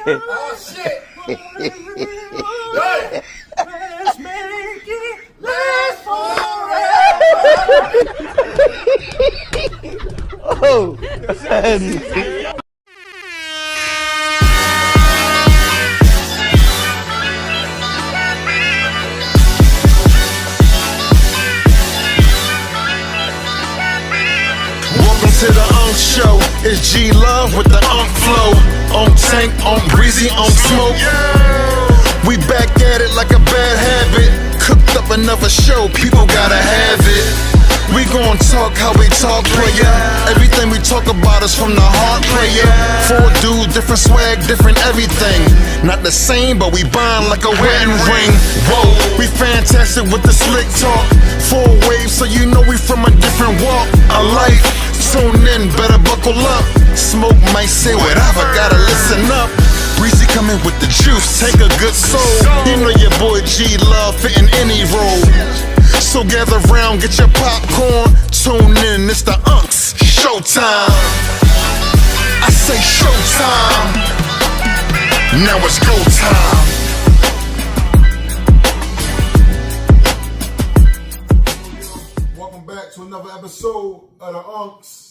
Oh shit! Hey! Let's make it last forever. Oh, Welcome to the Unk Show. It's G Love with the Unk Flow. Unk Tank, Unk Breezy, Unk Smoke. We back at it like a bad habit. Cooked up another show, people gotta have it. We gon' talk how we talk, player. Everything we talk about is from the heart, player. Four dudes, different swag, different everything. Not the same, but we bond like a wedding ring. Whoa, we fantastic with the slick talk. Four waves, so you know we from a different walk of life. Tune in, better buckle up. Smoke might say whatever, gotta listen up. Breezy coming with the juice, take a good soul. You know your boy G Love fitting any role. So gather round, get your popcorn. Tune in, it's the Unks. Showtime. I say showtime. Now it's go time. Welcome back to another episode of the Unks.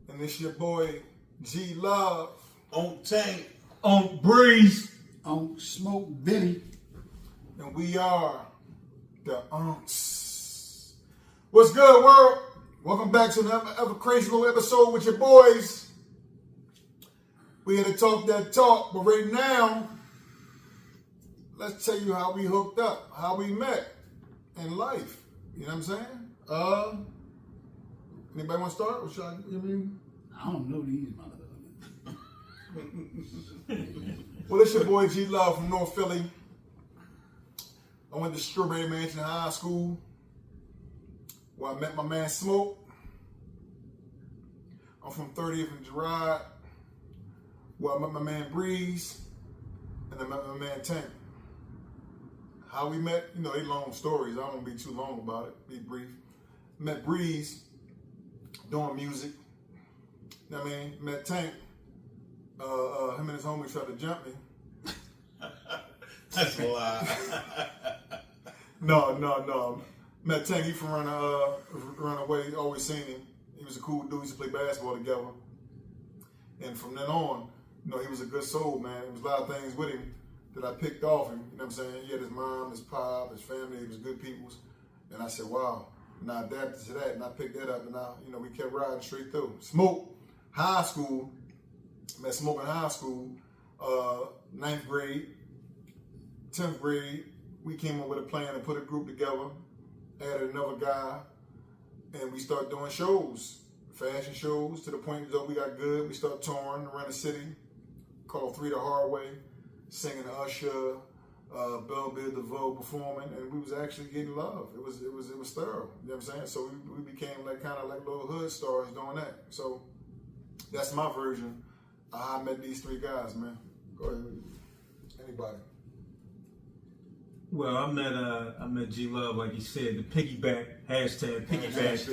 And it's your boy G Love. On Tank. On Breeze. On Smoke Billy. And we are the Unks. What's good, world? Welcome back to another crazy little episode with your boys. We here to talk that talk, but right now, let's tell you how we hooked up, how we met in life. You know what I'm saying? Anybody want to start? Or should I, you mean? I don't know these motherfuckers. Well, it's your boy G Love from North Philly. I went to Strawberry Mansion High School where I met my man Smoke. I'm from 30th and Girard where I met my man Breeze and I met my man Tank. How we met, you know, they long stories. I don't want to be too long about it, be brief. Met Breeze doing music. You know what I mean? Met Tank. Him and his homies tried to jump me. That's a lie. No. Met Tank, he from Runaway, always seen him. He was a cool dude, used to play basketball together. And from then on, you know, he was a good soul, man. There was a lot of things with him that I picked off him. You know what I'm saying? He had his mom, his pop, his family, he was good peoples. And I said, wow. And I adapted to that, and I picked that up, and we kept riding straight through. Smoke, high school, met Smoke in high school, 9th grade, 10th grade, we came up with a plan to put a group together, added another guy, and we started doing shows, fashion shows, to the point that we got good. We started touring around the city, called 3 the Hard Way, singing to Usher, Belle Biv DeVoe performing, and we was actually getting love. It was thorough, you know what I'm saying? So we became like kind of like little hood stars doing that. So that's my version of how I met these 3 guys, man. Go ahead, anybody. Well, I met G Love, like you said, the piggyback, hashtag piggyback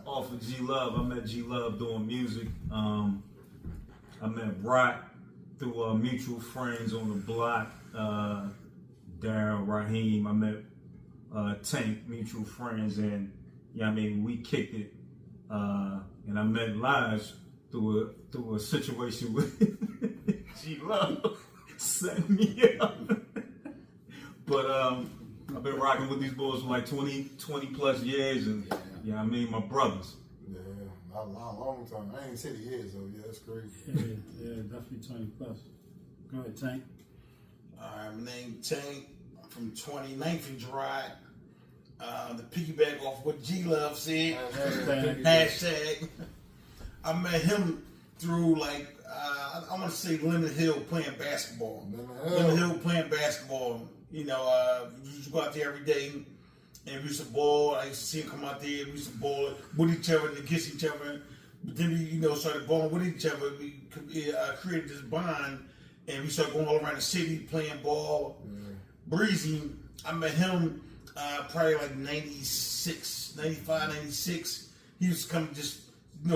off of G Love. I met G Love doing music. I met Rock through mutual friends on the block, Darren, Raheem. I met Tank, mutual friends, and we kicked it. And I met Lige through a situation with G Love set me up. But I've been rocking with these boys for like 20 plus years, and my brothers. Yeah, a long time. I ain't said the years though. Yeah, that's crazy. Yeah, definitely 20 plus. Go ahead, Tank. My name Tank. I'm from 29th and Girard. The piggyback off what G Love said. Hashtag. I met him through I want to say Lemon Hill playing basketball. Lemon Hill playing basketball. You know, we used to go out there every day and we used to ball. I used to see him come out there. We used to ball with each other and kiss each other. But then we, started balling with each other. We created this bond and we started going all around the city playing ball. Breezy, I met him probably like 96, 95, 96. He used to come just,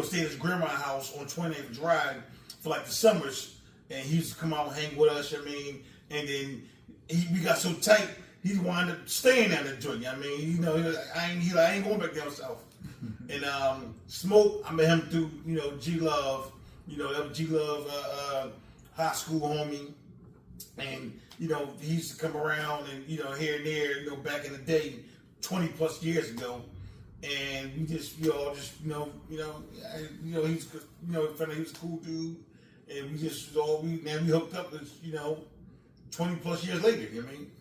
stay at his grandma's house on 20th Drive for like the summers. and he used to come out and hang with us. I mean, and then we got so tight, he wound up staying at the joint. I mean, you know, I ain't going back down south. And Smoke, I met him through, you know, G Love. You know, that was G Love high school homie. And, you know, he used to come around and, you know, here and there, you know, back in the day, 20 plus years ago. And we just, you know, he was, you know, he was a cool dude. And we just, we hooked up, as, you know, 20 plus years later, you know what I mean?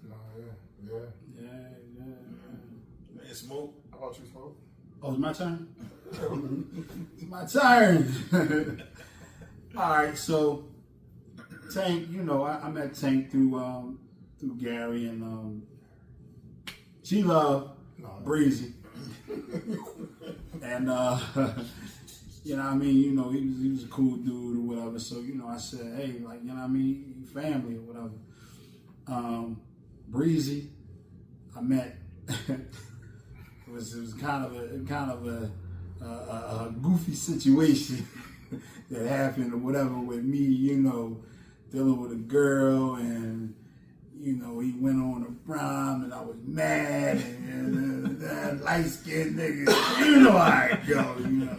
Yeah. Man, Smoke. How about you, Smoke? Oh, it's my turn? It's my turn. All right, so Tank, you know, I met Tank through Gary and G Love, Breezy. And you know what I mean, you know, he was a cool dude or whatever. So, you know, I said, hey, like, you know what I mean, family or whatever. Breezy, I met it was kind of a goofy situation that happened or whatever with me, you know, dealing with a girl, and you know, he went on a prom and I was mad, and light skinned nigga, you know how it go, you know.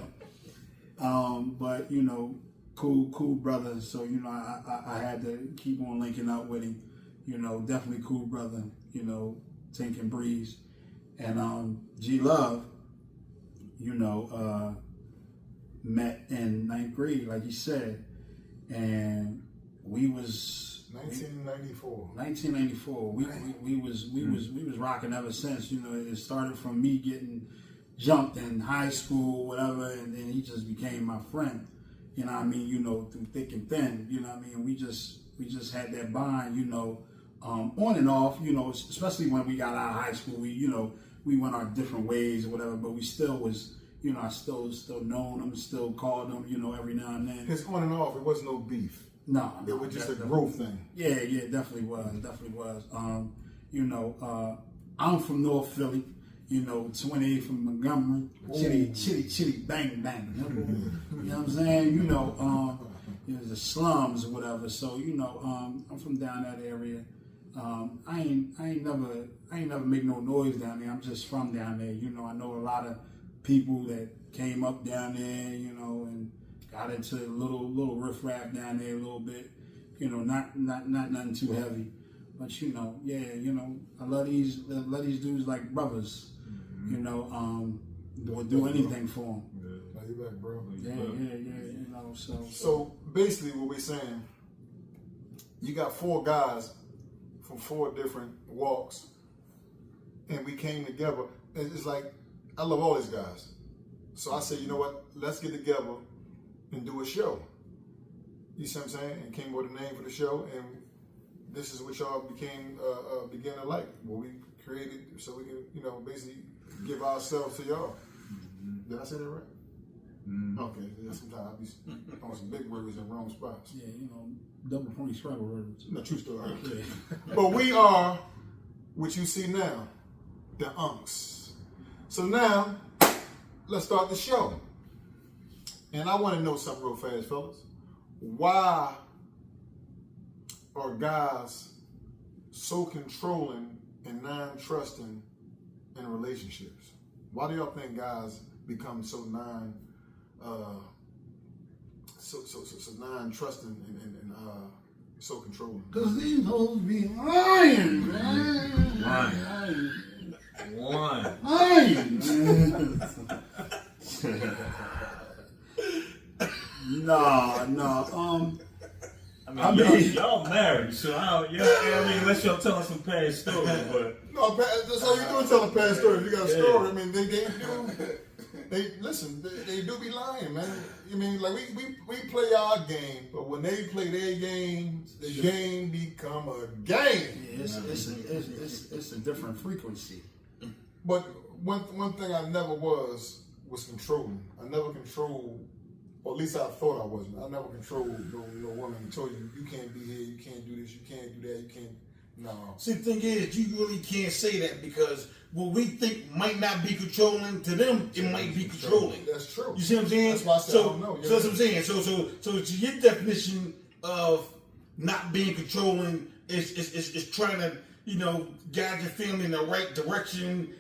But you know, cool brother. So you know, I had to keep on linking up with him. You know, definitely cool brother. You know, Tank and Breeze, and G Love. You know, met in 9th grade, like you said, and we was 1994. 1994. We was rocking ever since. You know, it started from me getting jumped in high school, whatever, and then he just became my friend. You know what I mean? You know, through thick and thin. You know what I mean? We just had that bond. You know, on and off. You know, especially when we got out of high school. We went our different ways or whatever, but we still was. You know, I still known him, still called him. You know, every now and then. His on and off. It was no beef. No, it was just a growth thing. Yeah, definitely was. You know, I'm from North Philly. You know, 28 from Montgomery. Chitty, bang, bang. You know what I'm saying? You know, the slums or whatever. So you know, I'm from down that area. I ain't never make no noise down there. I'm just from down there. You know, I know a lot of people that came up down there. You know, and got into a little riffraff down there a little bit, you know, not nothing too heavy, but you know, yeah, you know, I love these dudes like brothers, you know, would do anything for them. Yeah. You back, bro. Yeah, you know, so basically what we're saying, you got 4 guys from 4 different walks, and we came together. It's like, I love all these guys, so I said, you know what, let's get together and do a show. You see what I'm saying? And came up with a name for the show, and this is what y'all began to like. What we created so we can, you know, basically give ourselves to y'all. Mm-hmm. Did I say that right? Mm-hmm. Okay. Yeah, sometimes I be on some big words in wrong spots. Yeah, you know, double point struggle words. No, true story. Okay. But we are what you see now, the Unks. So now, let's start the show. And I want to know something real fast, fellas. Why are guys so controlling and non-trusting in relationships? Why do y'all think guys become so non-trusting and so controlling? Because these hoes be lying, man. Lying, man. No. I mean, y'all married, so I mean, unless y'all telling some past stories, but no, that's all you do, tell a past story. If you got a story, I mean, they do be lying, man. I mean, like we play our game, but when they play their game, the game become a game. Yeah, it's a different frequency. But one thing I never was controlling. I never controlled, or at least I thought I wasn't. I never controlled no woman and told you can't be here, you can't do this, you can't do that, you can't. No. See, the thing is, you really can't say that because what we think might not be controlling, to them, it might be controlling. That's true. You see what I'm saying? That's why I said I don't know. So that's what I'm saying. So to your definition of not being controlling. Is trying to, you know, guide your family in the right direction.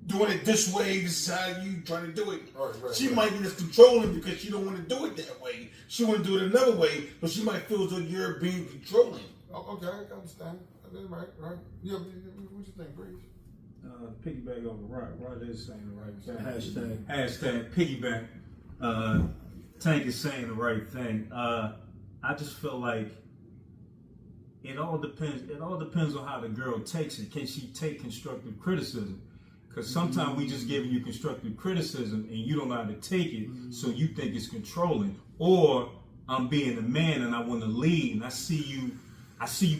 Doing it this way, this is how you trying to do it. Right, She might be just controlling because she don't want to do it that way. She want to do it another way, but she might feel as though you're being controlling. Oh, okay, I understand. Right. Yeah, what you think, Breeze? Piggyback over Rod is saying the right thing. Hashtag. Piggyback. Tank is saying the right thing. I just feel like it all depends. It all depends on how the girl takes it. Can she take constructive criticism? Because sometimes we just giving you constructive criticism and you don't know how to take it, so you think it's controlling. Or I'm being a man and I want to lead, and I see you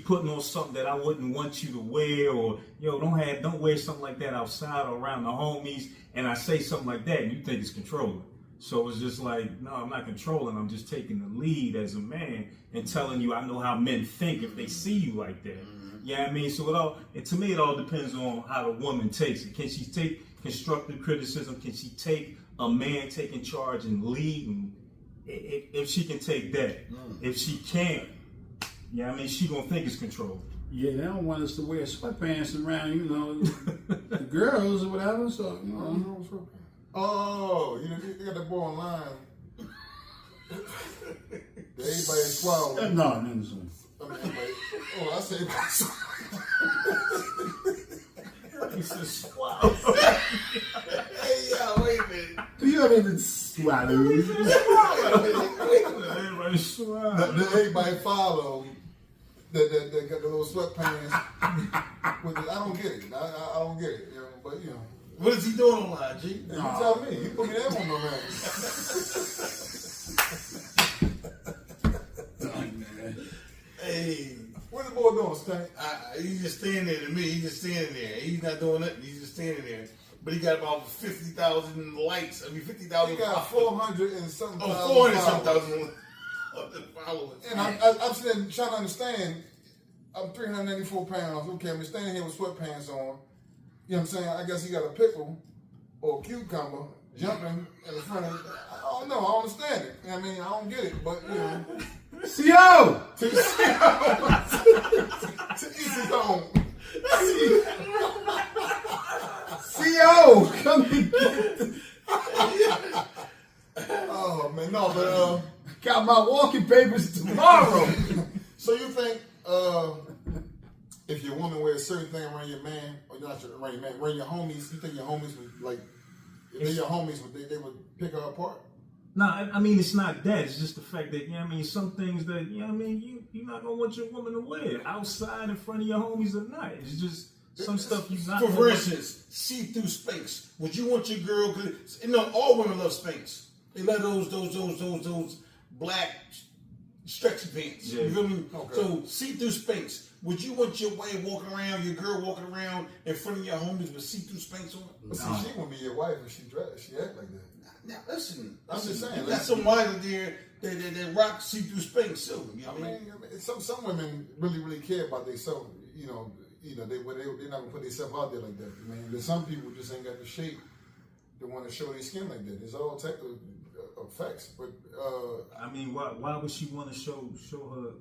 putting on something that I wouldn't want you to wear, or don't wear something like that outside or around the homies, and I say something like that and you think it's controlling. So it's just like, no, I'm not controlling, I'm just taking the lead as a man and telling you I know how men think if they see you like that. Yeah, I mean, so to me it all depends on how the woman takes it. Can she take constructive criticism? Can she take a man taking charge and leading? If she can take that. If she can't, yeah, I mean, she gonna think it's control. Yeah, they don't want us to wear sweatpants around, you know, the girls or whatever. So, you know. Oh, you know, they got that boy online. Everybody swallowed. No. I mean, everybody. Oh, I said everybody swallowed. Hey, yo, wait a minute. Do you have any swallows? Everybody swallow. Everybody follow that got the little sweatpants. I don't get it. I don't get it. You know, but you know. What is he doing online, G? You tell me. You put me that on my man. Hey. What the boy doing, Stank? He's just standing there to me. He's just standing there. He's not doing nothing. He's just standing there. But he got about 50,000 likes. 50,000. He got 400 and something. 400 something followers. And I'm sitting trying to understand. I'm 394 pounds. Okay, I'm standing here with sweatpants on. You know what I'm saying? I guess he got a pickle or a cucumber jumping in the front of it. I don't know. I don't understand it. I mean, I don't get it. But, you know. CO! To each his own. CO! Come and get it. Oh, man. No, but, Got my walking papers tomorrow. so you think, if your woman wears a certain thing around your man, or not around your man, around your homies, you think your homies would, like, if they're your homies, they would pick her apart? No, I mean, it's not that. It's just the fact that, you know what I mean, some things that, you know what I mean, you're not going to want your woman to wear outside in front of your homies at night. It's just some stuff you not. For instance, see-through Spanx. Would you want your girl? Cause, you know, all women love Spanx. They love those black stretchy pants. Yeah. You feel me? Okay. So see-through Spanx. Would you want your wife walking around, your girl walking around in front of your homies with see-through Spanx on? But see, she wouldn't be your wife if she act like that. Now listen, I'm just saying. You got some wives out there that rock see-through Spanx too. You know what I mean? Some women really care about themselves. You know, they're not gonna put themselves out there like that. I mean, there's some people just ain't got the shape to want to show their skin like that. There's all type of effects. But I mean, why would she want to show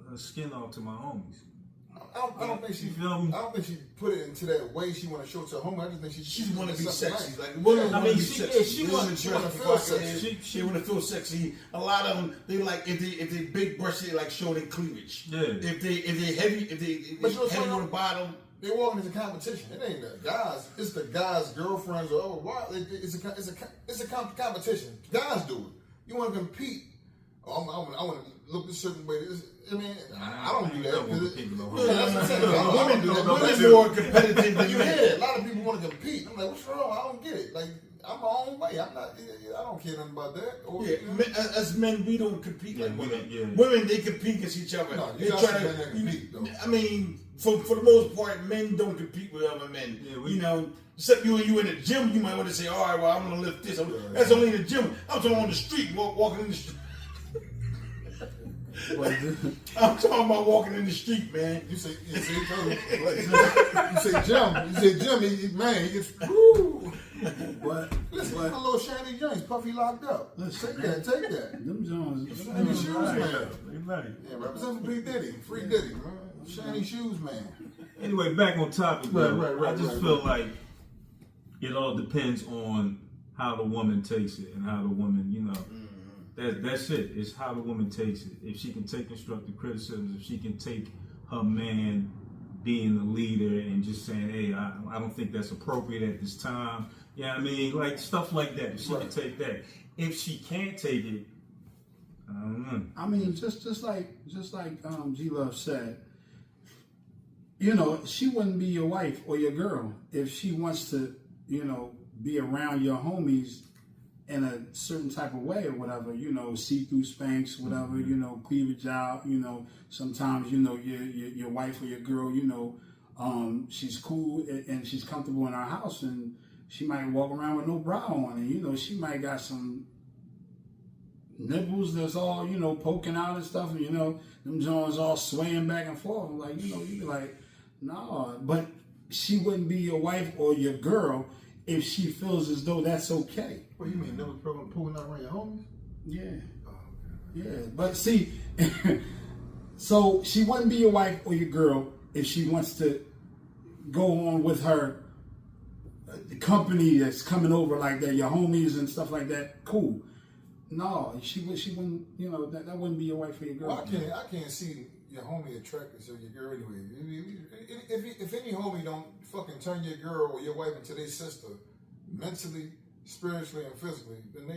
her skin off to my homies? I don't think she. feel me? I don't think she put it into that way. She want to show it to her home. I just think She want to be sexy. Nice. Like women I want mean, to be she sexy. wanna feel sexy. She want to feel sexy. A lot of them, they like if they big breasted, they like show their cleavage. Yeah. If they heavy, if they heavy on the bottom. They walking into competition. It ain't the guys. It's the guys' girlfriends or it's a competition. Guys do it. You want to compete. I want to look a certain way. I mean, I don't do that. That's what I'm saying. Women do that. Women Women do more competitive than You men. hear it. A lot of people want to compete. I'm like, what's wrong? I don't get it. Like, I'm my own way. I'm not. I don't care nothing about that. Or, Yeah, as men, we don't compete like women. Yeah. Women, they compete against each other. No, They you got try some to- men that compete, though. I mean, for the most part, men don't compete with other men. Yeah, you know, except you in the gym, you might want to say, all right, well, I'm going to lift this. That's only in the gym. I'm talking on the street, walking in the street. I'm talking about walking in the street, man. You say Jim. You say Jim. He gets woo. But Listen, But My little Shanny James, Puffy locked up. Listen, Take that. them Jones, Shanny Shoes Right. Man. Right. Yeah, represent for P. Diddy. Free Diddy, man. Shanny Shoes Man. Anyway, back on topic. Right, though. right, right, I just right, feel right. like it all depends on how the woman takes it and how the woman, that's it. It's how the woman takes it. If she can take constructive criticism, if she can take her man being the leader and just saying, hey, I don't think that's appropriate at this time. Yeah, I mean, like stuff like that. If she can take that. If she can't take it, I don't know. I mean, just like G Love said, she wouldn't be your wife or your girl if she wants to, be around your homies in a certain type of way or whatever, see through Spanx, whatever, cleavage out, sometimes, your wife or your girl, she's cool and she's comfortable in our house and she might walk around with no bra on and, she might got some nipples that's all, poking out and stuff and, them joints all swaying back and forth. Like, you'd be like, no, but she wouldn't be your wife or your girl if she feels as though that's okay. What you mean, never pulling out around your homies? Yeah. Oh, okay. Yeah, but see, so she wouldn't be your wife or your girl if she wants to go on with her the company that's coming over like that, your homies and stuff like that. Cool. No, she wouldn't. That wouldn't be your wife or your girl. Well, I can't see your homie attracted to your girl anyway. If any homie don't fucking turn your girl or your wife into their sister, mentally, spiritually, and physically, then they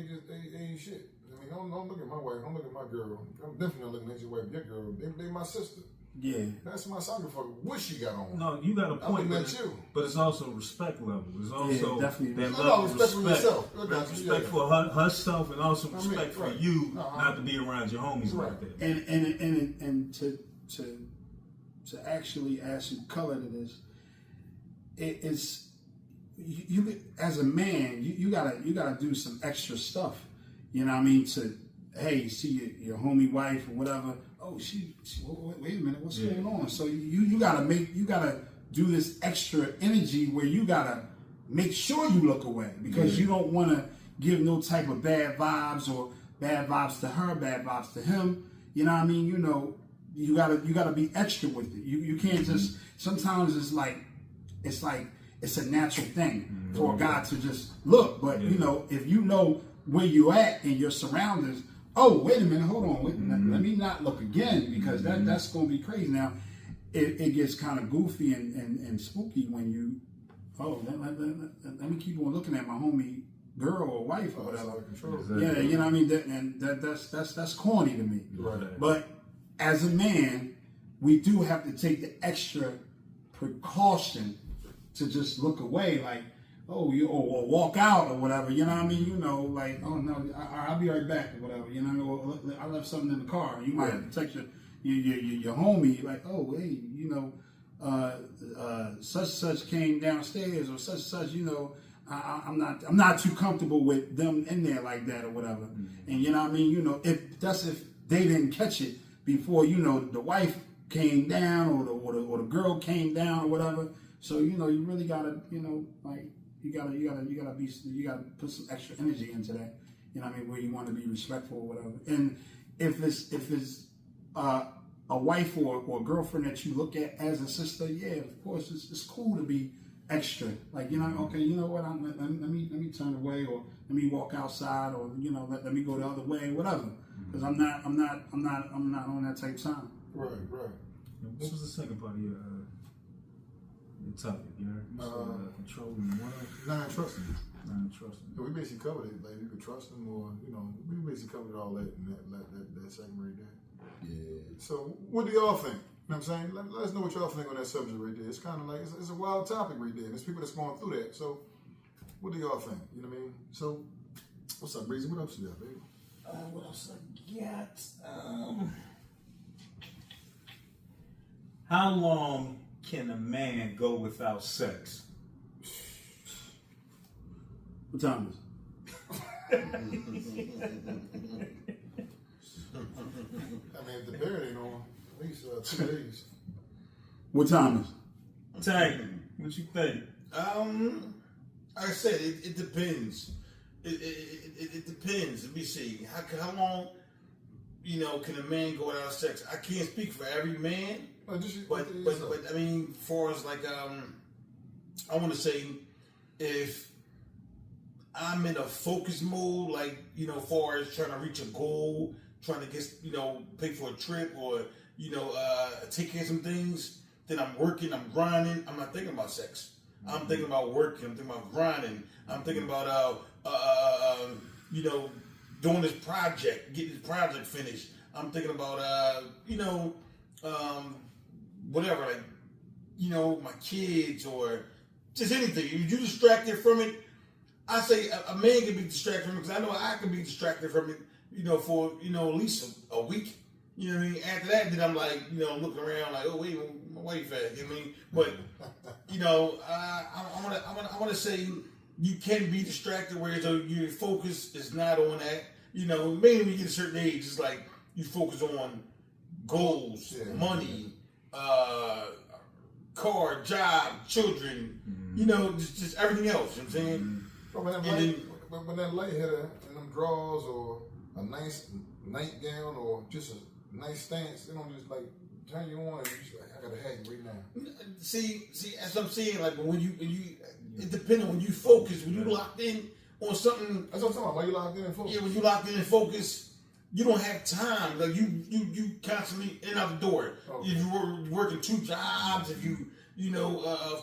ain't shit. I mean, don't look at my wife. Don't look at my girl. I'm definitely not looking at your wife, your girl. They my sister. Yeah. That's my soccer fucker. What she got on? No, you got a point. I'm looking at you. But it's also respect level. It's also definitely. that No, level of respect for yourself. I got That you, respect yeah. for herself and also I mean, respect for right. you No, not to be around your homies Right. like that. And to actually add some color to this, it's you as a man, you gotta do some extra stuff. You know what I mean? To see your homie wife or whatever. Oh, she wait a minute, what's going on? So you gotta do this extra energy where you gotta make sure you look away because you don't want to give no type of bad vibes or bad vibes to her, bad vibes to him. You know what I mean? You gotta be extra with it. You can't just. Sometimes it's a natural thing for a guy to just look. But if you know where you at and your surroundings. Oh, wait a minute, hold on. Let me not look again because that's going to be crazy. Now, it gets kind of goofy and spooky when you, let me keep on looking at my homie girl or wife or whatever. Exactly. Yeah, you know what I mean? That's corny to me. Right. But as a man, we do have to take the extra precaution to just look away like, or walk out or whatever, you know what I mean? Oh no, I'll be right back or whatever, or I left something in the car. You might have to text your homie, like, oh, hey, such came downstairs or such, I'm not too comfortable with them in there like that or whatever. And you know what I mean? If they didn't catch it before, the wife came down or the girl came down or whatever. So, you really gotta, You gotta put some extra energy into that. You know what I mean? Where you want to be respectful or whatever. And if it's a wife or a girlfriend that you look at as a sister, yeah, of course it's cool to be extra. Like, okay, you know what? Let me turn away or let me walk outside or let me go the other way, whatever. Because I'm not on that type of time. Right. What was the second part of your topic? Controlling what? Non-trusting. Non-trusting. We basically covered it. Like, you could trust them, or we basically covered all that in that segment right there. Yeah. So, what do y'all think? You know what I'm saying? Let us know what y'all think on that subject right there. It's kind of like it's a wild topic right there. There's people that's going through that. So, what do y'all think? You know what I mean? So, what's up, Breezy? What else you got, baby? What else I got? How long can a man go without sex? What time is it? I mean, if the beard ain't on, at least 2 days. What time is it? Tank, what you think? Like I said, it depends. It depends. Let me see. How long, can a man go without sex? I can't speak for every man, but I mean, far as like I want to say, if I'm in a focus mode, like far as trying to reach a goal, trying to get pay for a trip or take care of some things, then I'm working, I'm grinding. I'm not thinking about sex. I'm thinking about working. I'm thinking about grinding. I'm thinking about doing this project, getting this project finished. I'm thinking about whatever, like my kids or just anything. If you're distracted from it, I say a man can be distracted from it because I know I can be distracted from it. For at least a week. You know what I mean? After that, then I'm like, looking around like, oh wait, my wife at. You know what I mean? But I want to say you can be distracted, whereas your focus is not on that. Mainly when you get a certain age, it's like you focus on goals, money, car, job, children. Just everything else. You know what I'm saying? But when that light hitter and them draws or a nice nightgown or just a nice stance, they don't just like turn you on and you just like, I gotta have you right now. See, as I'm saying, like when you it depends on when you focus, when you locked in on something. That's what I'm talking about. Why you locked in and focus? Yeah, when you locked in and focus, you don't have time. Like you constantly in and out the door. Okay. If you're working 2 jobs, if you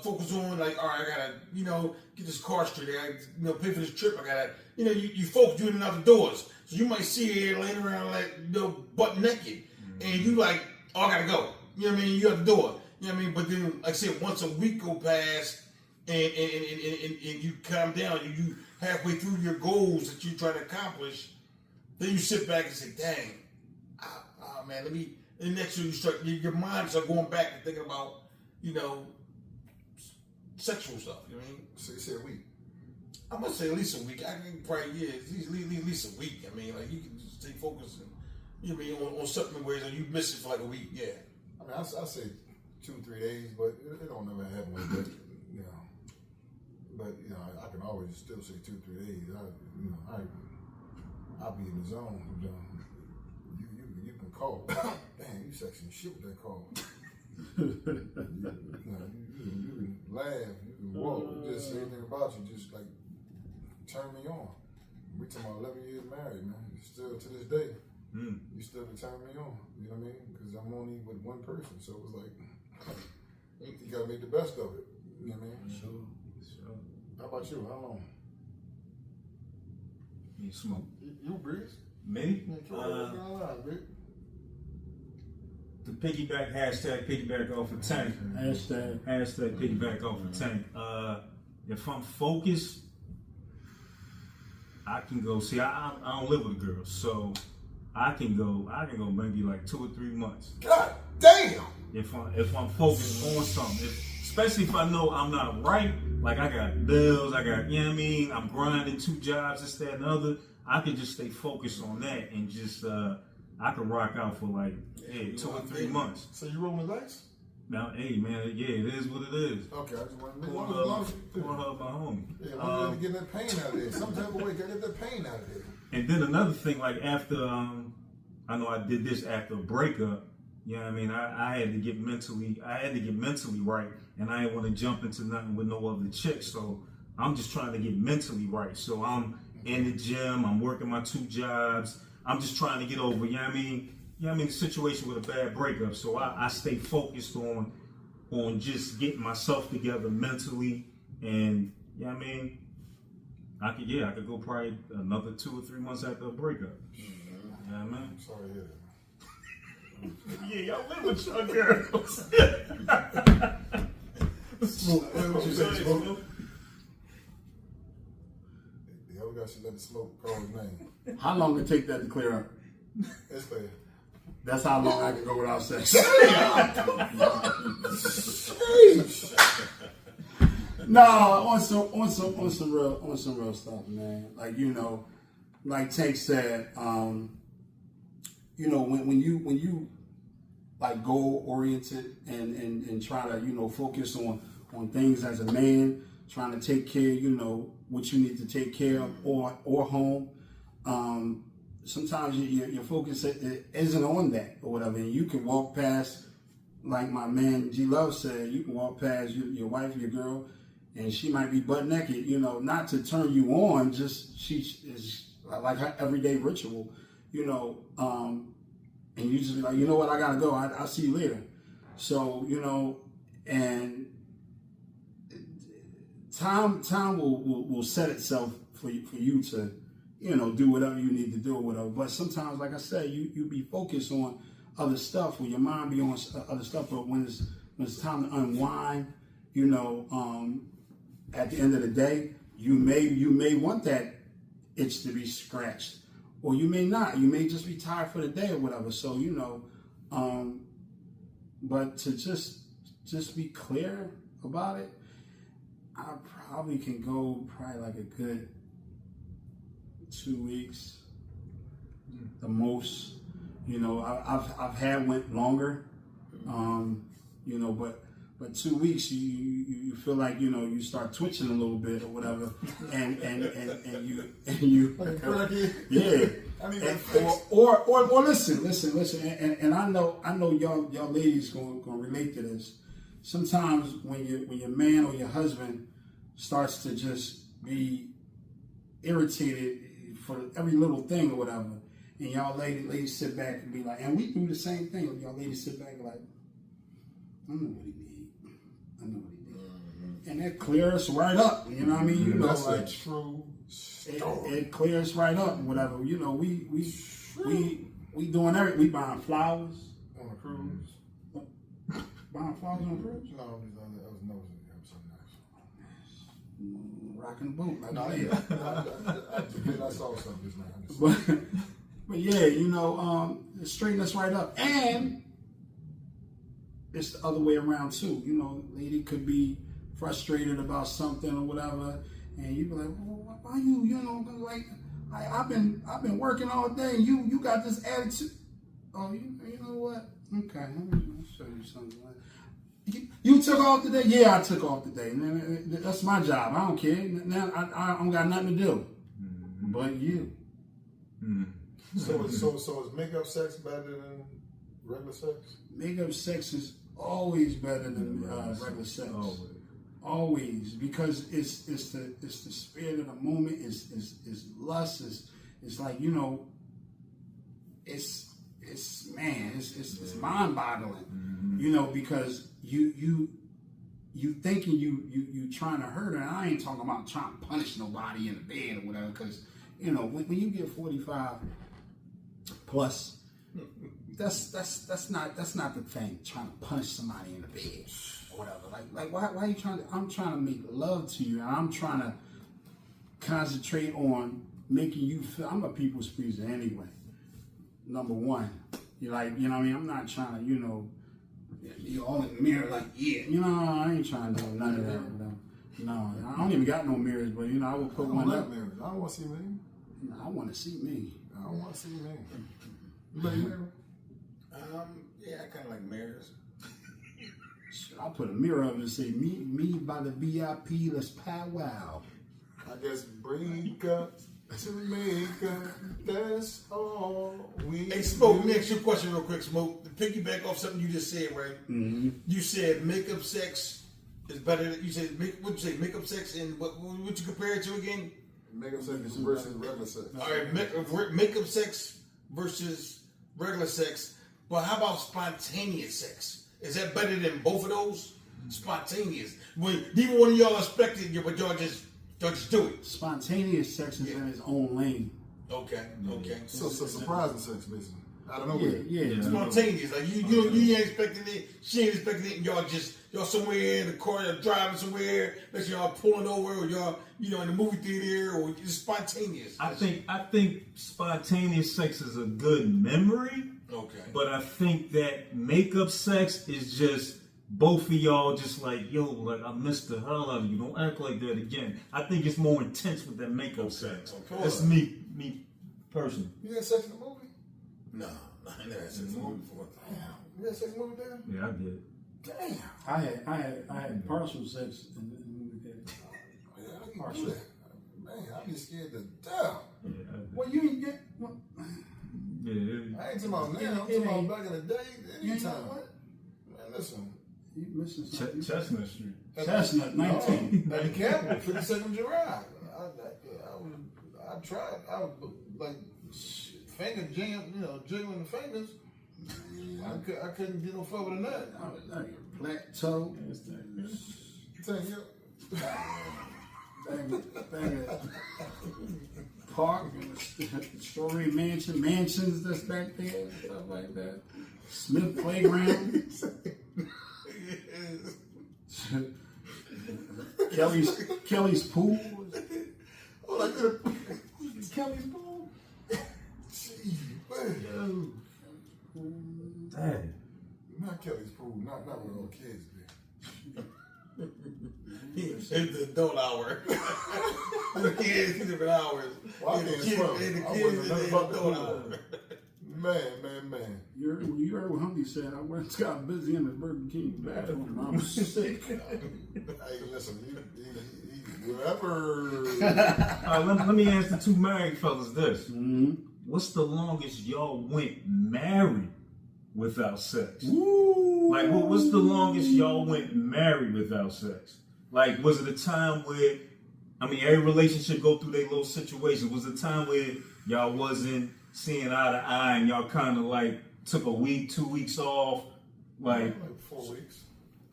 focus on like, all right, I gotta get this car straight. I gotta pay for this trip. I gotta you focus, you in and out the doors. So you might see her laying around like butt naked, and you like, oh, I gotta go. You know what I mean? You at the door. You know what I mean? But then, like I said, once a week go past, and you calm down, you halfway through your goals that you're trying to accomplish, then you sit back and say, dang, man, let me. And next year you start, your mind start going back and thinking about, sexual stuff. You know what I mean? So you said a week. I'm gonna say at least a week. I think probably at least a week. I mean, like you can just stay focused. On something where you miss it for like a week. Yeah. I mean, I say 2-3 days, but it don't never happen like that. But I can always still say 2-3 days. I'll be in the zone. You can call. Damn, you sexy as shit with that call. You can laugh, you can walk, just say anything about you, just like turn me on. We talking about 11 years married, man. Still to this day, you still can turn me on. You know what I mean? Because I'm only with one person, so it was like you gotta make the best of it. You know what I mean? Sure. How about you? How long? You smoke? You Breeze? Me? The piggyback hashtag piggyback off of Tank. Hashtag piggyback off of Tank. If I'm focused, I can go. See, I don't live with a girl, so I can go maybe like 2 or 3 months. God damn! If I'm focused on something, especially if I know I'm not right, like I got bills, I got, I'm grinding 2 jobs, this, that, and the other. I can just stay focused on that and just I can rock out for like 2 or 3 months. So you rolling the dice? Now, hey man, yeah, it is what it is. Okay, I just want to Pour her my homie. Yeah, I want to get that pain out of there. Some type of way, gotta get that pain out of there. And then another thing, like after, I know I did this after a breakup. You know what I mean? I had to get mentally right, and I didn't want to jump into nothing with no other chick. So I'm just trying to get mentally right. So I'm in the gym. I'm working my 2 jobs. I'm just trying to get over. You know what I mean? The situation with a bad breakup. So I stay focused on just getting myself together mentally, and you know what I mean? I could go probably another 2 or 3 months after a breakup. Mm-hmm. Yeah, man. Sorry to hear that. Yeah, y'all live with your girls. What you say, Smoke? The other guy should let the Smoke call his name. How long it take that to clear up? It's clear. That's how long I can go without sex. No, on some real stuff, man. Like like Tank said, when you like goal oriented and try to focus on things as a man, trying to take care, you know, what you need to take care of, or home. Sometimes your focus isn't on that or whatever, and you can walk past, like my man G Love said, you can walk past your wife, your girl, and she might be butt naked, you know, not to turn you on, just she is like her everyday ritual, you know, and you just be like, you know what, I gotta go, I'll see you later. So, you know, and time will set itself for you to, you know, do whatever you need to do or whatever. But sometimes, like I said, you be focused on other stuff, or your mind be on other stuff. But when it's time to unwind, you know, at the end of the day, you may want that itch to be scratched, or you may not. You may just be tired for the day or whatever. So, you know, but to just be clear about it, I probably can go like a good 2 weeks, the most. You know, I've had went longer, you know, but 2 weeks you feel like, you know, you start twitching a little bit or whatever, and you yeah. I mean, or listen, and I know y'all ladies gonna relate to this. Sometimes when your man or your husband starts to just be irritated for every little thing or whatever, and y'all ladies sit back and be like, and we do the same thing. Y'all ladies sit back and like, I know what he need. And that clears right up. You know what I mean? You know, that's like a true story. it clears right up. Whatever. You know, we doing everything. We buying flowers On a cruise? Buying flowers on a cruise. No, that was nosy. That was so nice. Rocking the boat. Like No, that. I saw something just now. But yeah, you know, straighten us right up. And it's the other way around too. You know, lady could be frustrated about something or whatever, and you be like, well, why you know, like I've been working all day, and you got this attitude. Oh, you know what? Okay, let me show you something. You took off today? Yeah, I took off today. That's my job. I don't care. Now I don't got nothing to do. But you. So is makeup sex better than regular sex? Makeup sex is always better than regular sex. Always, because it's the spirit of the moment. It's lust. It's like, you know, it's mind boggling. You know, because you thinking you trying to hurt her. And I ain't talking about trying to punish nobody in the bed or whatever. Because, you know, when you get 45 plus, that's not the thing. Trying to punish somebody in the bed or whatever. Like why are you trying to? I'm trying to make love to you, and I'm trying to concentrate on making you feel. I'm a people's pleaser anyway. Number one, you're like, you know what I mean? I'm not trying to, you know, you're all in the mirror like, yeah, you know, I ain't trying to do none of that. No, I don't even got no mirrors, but you know, I will put one up. Mirrors. I don't want to see me. No, I want to see me. I don't want to see me. You like mirror? Yeah, I kind of like mirrors. I'll put a mirror up and say, me by the VIP, let's powwow. I guess break up to make up, that's all we Hey, Smoke, let me ask you a question real quick, Smoke. To piggyback off something you just said, right? Mm-hmm. You said makeup sex is better than, you said, what'd you say, makeup sex and what you compare it to again? Makeup sex versus regular sex. All right, makeup sex versus regular sex. But how about spontaneous sex? Is that better than both of those? Spontaneous. When neither one of y'all expected it, but y'all just do it. Spontaneous sex is in its own lane. Okay. So surprising sex, basically. I don't know. Yeah. Spontaneous. Like you ain't expecting it, she ain't expecting it, and y'all somewhere in the car, y'all driving somewhere, unless y'all pulling over, or y'all, you know, in the movie theater, or it's spontaneous. I think spontaneous sex is a good memory. Okay. But I think that makeup sex is just both of y'all just like, yo, like I missed the hell out of you. Don't act like that again. I think it's more intense with that makeup sex. Okay. That's me personally. You had sex in the movie? No, I never had sex in the movie before. Damn. You had sex in the movie, Dan? Yeah, I did. Damn. I had partial sex in the movie theater. you do that? Man, I'd be scared to death. Yeah, Well, you ain't get. Well, yeah. I ain't talking about now. I'm talking about back in the day. you know Anytime. what? Man, listen. You missing something. Chestnut Street. Chestnut, 19. At the Capitol, 52nd July. I tried. I was like finger jam, jiggling the fingers. I couldn't get no further than that. Plateau. Tell you. Park, Story mansions that's back there, and stuff like that. Smith Playground. Kelly's Pool. Oh, like that. Kelly's Pool. Gee, man. Dang. Not Kelly's Pool. Not with little kids, man. It's the adult hour. The kids, different hours. Well, I And the can't kids, swim. and the I kids wasn't is nothing the about the adult pool. hour. Man. You heard what Humpty said. I went got busy in the Burger King bathroom. I was sick. Hey, listen, whoever. All right, let me ask the two married fellas this. Mm-hmm. What's the longest y'all went married without sex? Ooh. Like, what's the longest y'all went married without sex? Like, was it a time where, I mean, every relationship go through their little situations. Was it a time where y'all wasn't seeing eye to eye and y'all kind of like took a week, 2 weeks off? Like 4 weeks.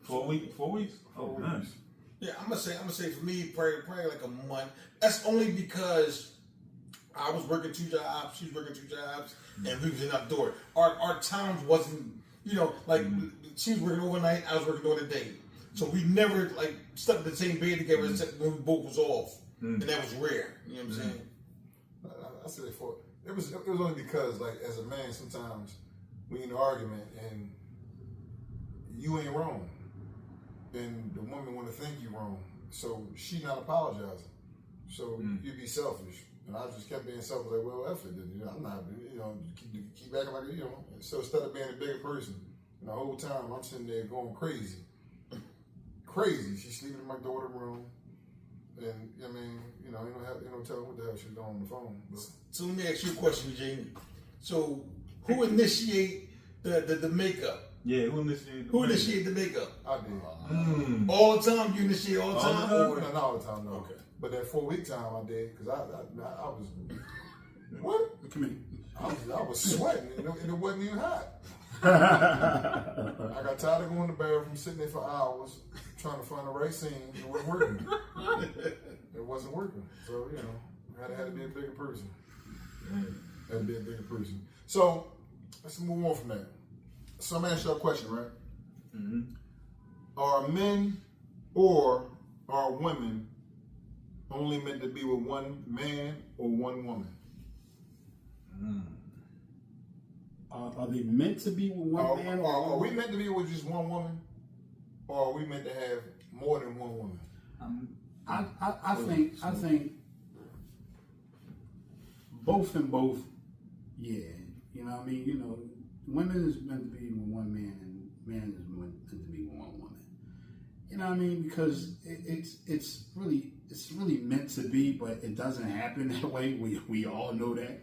4 weeks? 4 weeks? Oh, nice. Yeah, I'm gonna say for me, probably like a month. That's only because I was working 2 jobs, she was working 2 jobs, and we was in outdoor. Our times wasn't, like she was working overnight, I was working during the day. So we never like slept in the same bed together except when we both was off, and that was rare. You know what I'm saying? I said it was only because, like, as a man, sometimes we in an argument and you ain't wrong, and the woman want to think you wrong, so she not apologizing. So you be selfish, and I just kept being selfish. Like, well, F it, then. I'm not, keep acting like So instead of being a bigger person, and the whole time I'm sitting there going crazy. She's sleeping in my daughter's room, and you don't tell her what the hell she's doing on the phone. But. So let me ask you a question, Jamie. So who initiate the makeup? Yeah, who initiated Who initiated the makeup? I did. All the time? You initiate all the time? No, not all the time, no. Okay. But that 4 week time I did, because I was, what? Come here. I was sweating, and it wasn't even hot. I got tired of going to the bathroom, sitting there for hours, trying to find the right scene. It wasn't working. It wasn't working. So, I had to be a bigger person. Had to be a bigger person. So, let's move on from that. So, I'm going to ask you a question, right? Mm-hmm. Are men or are women only meant to be with one man or one woman? Are they meant to be with one man? Are we meant to be with just one woman? Or are we meant to have more than one woman? I think both and both, yeah. You know what I mean? Women is meant to be with one man and man is meant to be with one woman. You know what I mean? Because it's really meant to be, but it doesn't happen that way. We all know that.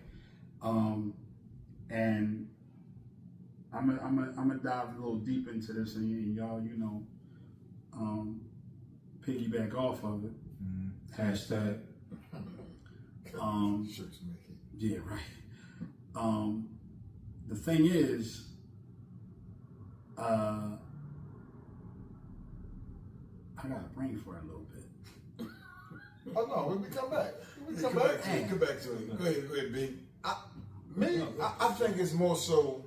And I'm gonna dive a little deep into this, and y'all, piggyback off of it. Hashtag. Shirts make it. Yeah, right. The thing is, I got a brain for it a little bit. Oh no, we come back. Come back to it. Go ahead, B. I think it's more so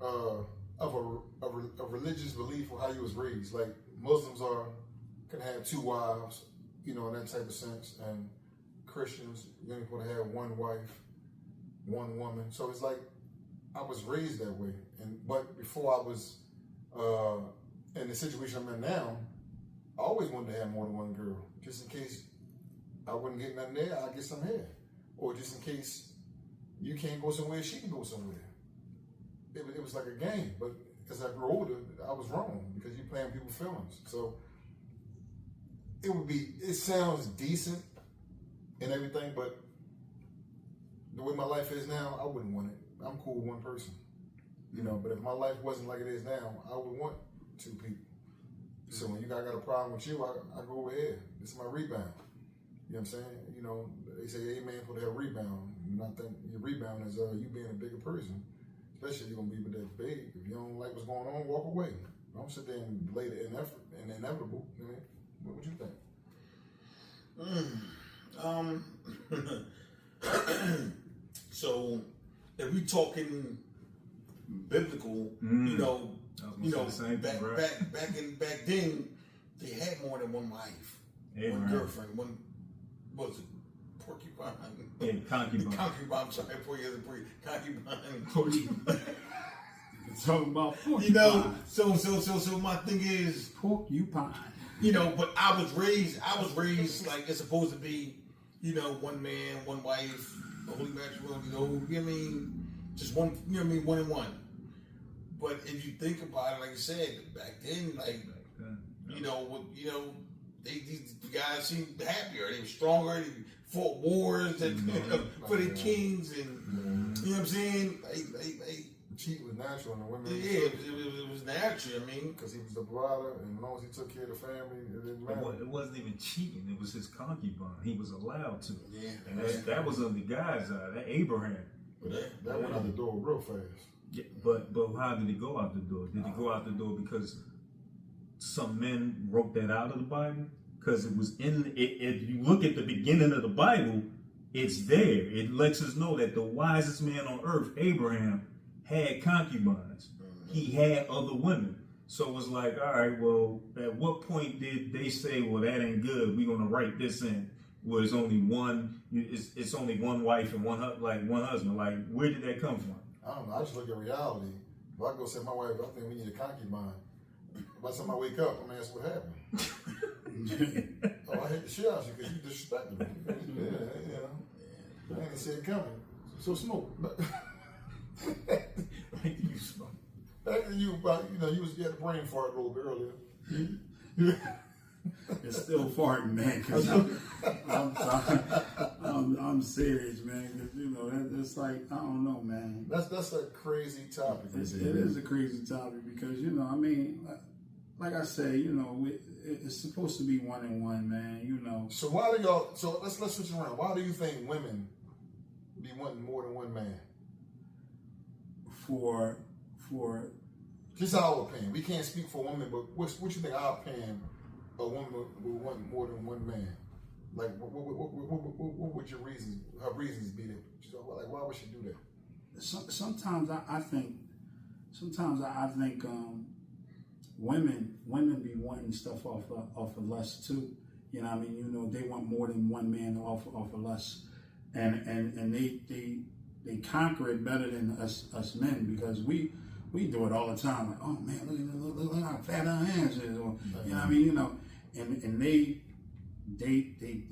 of a religious belief or how you was raised. Like Muslims can have 2 wives, in that type of sense, and Christians, you're going to have 1 wife, 1 woman. So it's like I was raised that way, but before I was in the situation I'm in now, I always wanted to have more than 1 girl, just in case I wouldn't get nothing there, I'd get some here, or just in case you can't go somewhere, she can go somewhere. It was like a game, but as I grew older, I was wrong because you're playing people's feelings. So it sounds decent and everything, but the way my life is now, I wouldn't want it. I'm cool with one person, you know. But if my life wasn't like it is now, I would want two people. So when you got a problem with you, I go over here. This is my rebound. You know what I'm saying? You know, they say amen for that rebound. And I think your rebound is you being a bigger person, especially if you're gonna be with that big. If you don't like what's going on, walk away. Don't sit there and delay the inevitable. You know, what would you think? So if we talking biblical, you know, back then they had more than one wife, one girlfriend, one what was it, porcupine? Yeah, concubine. Concubine. Sorry, concubine. Talking about porcupine. You know, so my thing is porcupine. You know, but I was raised like it's supposed to be, you know, one man, one wife, holy matrimony, you know what I mean? Just one, you know what I mean, one and one. But if you think about it, like I said, back then, like, you know, these guys seemed happier. They were stronger. They fought wars for the kings, and you know what I'm saying? They cheat was natural, and the women. Yeah, it was natural. I mean, because he was the provider, and as long as he took care of the family, it didn't matter. It wasn't even cheating; it was his concubine. He was allowed to. Yeah, and that was on the guy's side. That Abraham. But that went out the door real fast. Yeah, but how did it go out the door? Did it go out the door because some men wrote that out of the Bible? Because it was in it. If you look at the beginning of the Bible, it's there. It lets us know that the wisest man on earth, Abraham, had concubines. He had other women. So it was like, all right, well, at what point did they say, well, that ain't good, we're gonna write this in where it's only one, it's only one wife and one husband? Like, where did that come from? I don't know. I just look at reality. If I go say my wife, I think we need a concubine. By the time I wake up, I'm gonna ask what happened. Oh, I hate the shit out of you because you disrespected me. Yeah, you know. I didn't see it coming. So smoke. Back to you about, you know, you had a brain fart a little bit earlier. It's still farting, man. Cause I'm serious, man. Cause you know it's like I don't know, man. That's a crazy topic. It is a crazy topic because you know, I mean, like I say, you know, it's supposed to be one and one, man. You know. So why do y'all? So let's switch around. Why do you think women be wanting more than one man? For just our opinion. We can't speak for women, but what you think our opinion? A woman would want more than one man. Like, what would your reasons? Her reasons be that? Like, why would she do that? Sometimes I think women be wanting stuff off of lust too. You know what I mean? You know, they want more than one man off of lust, and they conquer it better than us men because we do it all the time. Like, oh man, look how fat our hands is, or, you know what I mean? You know, and they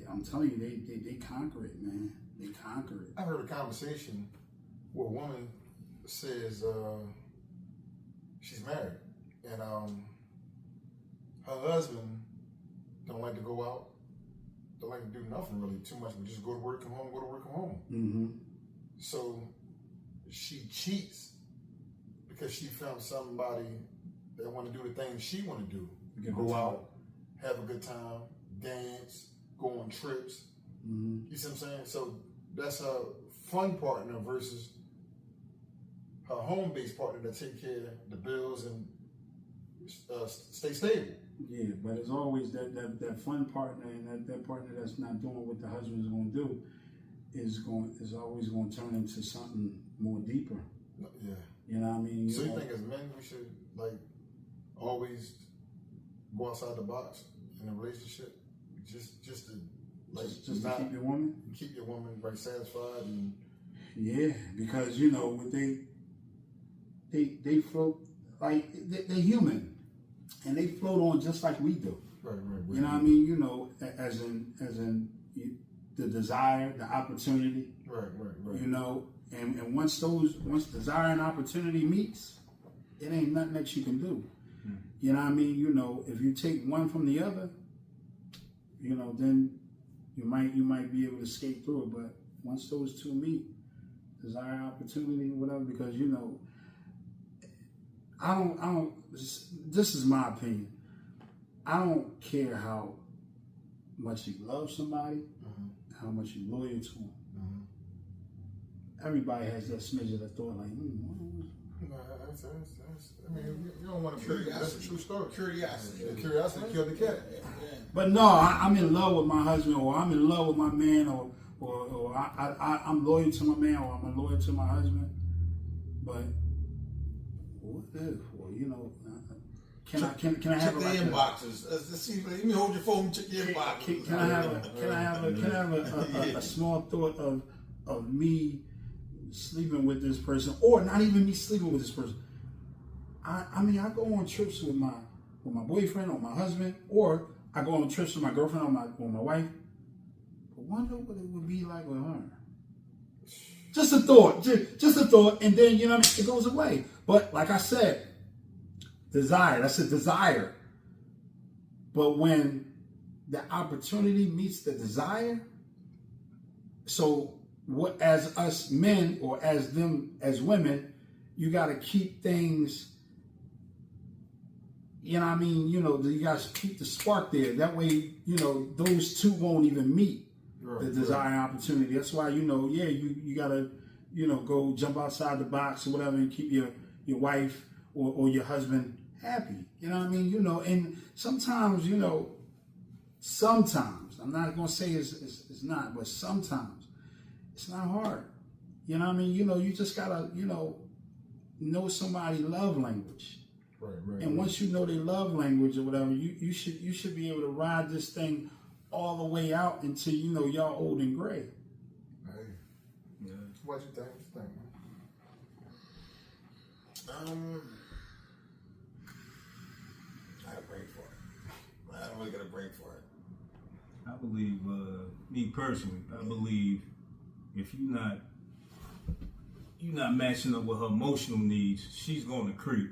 I'm telling you, they conquer it, man. They conquer it. I heard a conversation where a woman says she's married and her husband don't like to go out, don't like to do nothing really too much, but just go to work, come home, go to work, come home. Mm-hmm. So she cheats because she found somebody that want to do the things she want to do. Go out, have a good time, dance, go on trips. Mm-hmm. You see what I'm saying? So that's her fun partner versus her home-based partner that take care of the bills and stay stable. Yeah, but it's always that fun partner and that partner that's not doing what the husband's going to do is always going to turn into something more deeper. Yeah. You know what I mean? So you think as men we should like always go outside the box in a relationship, just to like just to keep your woman right satisfied and yeah, because you know they float like they're human and they float on just like we do. Right. You know what I mean? You know, as in the desire, the opportunity. Right. You know, and once desire and opportunity meets, it ain't nothing that you can do. You know what I mean? You know, if you take one from the other, then you might be able to skate through it. But once those two meet, desire, opportunity, whatever, because I don't. This is my opinion. I don't care how much you love somebody, how much you're loyal to them. Everybody has that smidge of that thought, like, I mean, you don't want to believe it. That's a true story. Curiosity. Curiosity killed the cat. But no, I'm in love with my husband, or I'm in love with my man, or I'm loyal to my man, or I'm loyal to my husband. But what if, can I have check the inboxes. Let's see. Let me hold your phone. Check the inboxes. Can I have a small thought of me sleeping with this person, or not even me sleeping with this person? I mean, I go on trips with my boyfriend or my husband, or I go on trips with my girlfriend or my wife. But wonder what it would be like with her. Just a thought, just a thought, and then it goes away. But like I said, desire. That's a desire. But when the opportunity meets the desire, so what, as us men or as them as women, you got to keep things. You got to keep the spark there. That way, those two won't even meet the desire and opportunity. That's why, you got to, go jump outside the box or whatever and keep your wife or your husband happy. You know what I mean? And sometimes, sometimes, I'm not going to say it's not, but sometimes it's not hard. You know what I mean? You just got to, know somebody's love language. Right. And once you know their love language or whatever, you should be able to ride this thing all the way out until y'all old and gray. Hey. Yeah. What you think? I got a brain for it. I don't really got a brain for it. I believe, me personally, I believe if you're not matching up with her emotional needs, she's going to creep.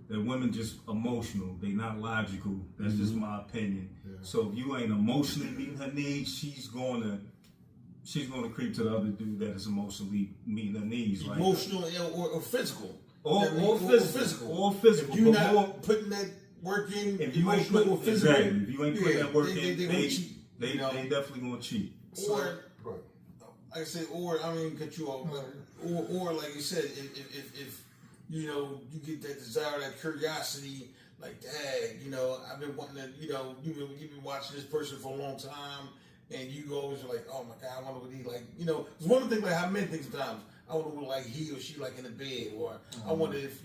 That women just emotional, they not logical. That's just my opinion. Yeah. So if you ain't emotionally meeting her needs, she's gonna creep to the other dude that is emotionally meeting her needs. Emotional or physical. Or physical. If you're not putting that work in, if you ain't putting physical, exactly. If you ain't putting that work in, they definitely gonna cheat. Or like I said, cut you off. Or like you said, if you get that desire, that curiosity, like, dang, I've been wanting to, you've been watching this person for a long time, and you always are like, oh my God, I wonder what he like, it's one of the things like how men think sometimes. I wonder what like he or she like in the bed, or I wonder if,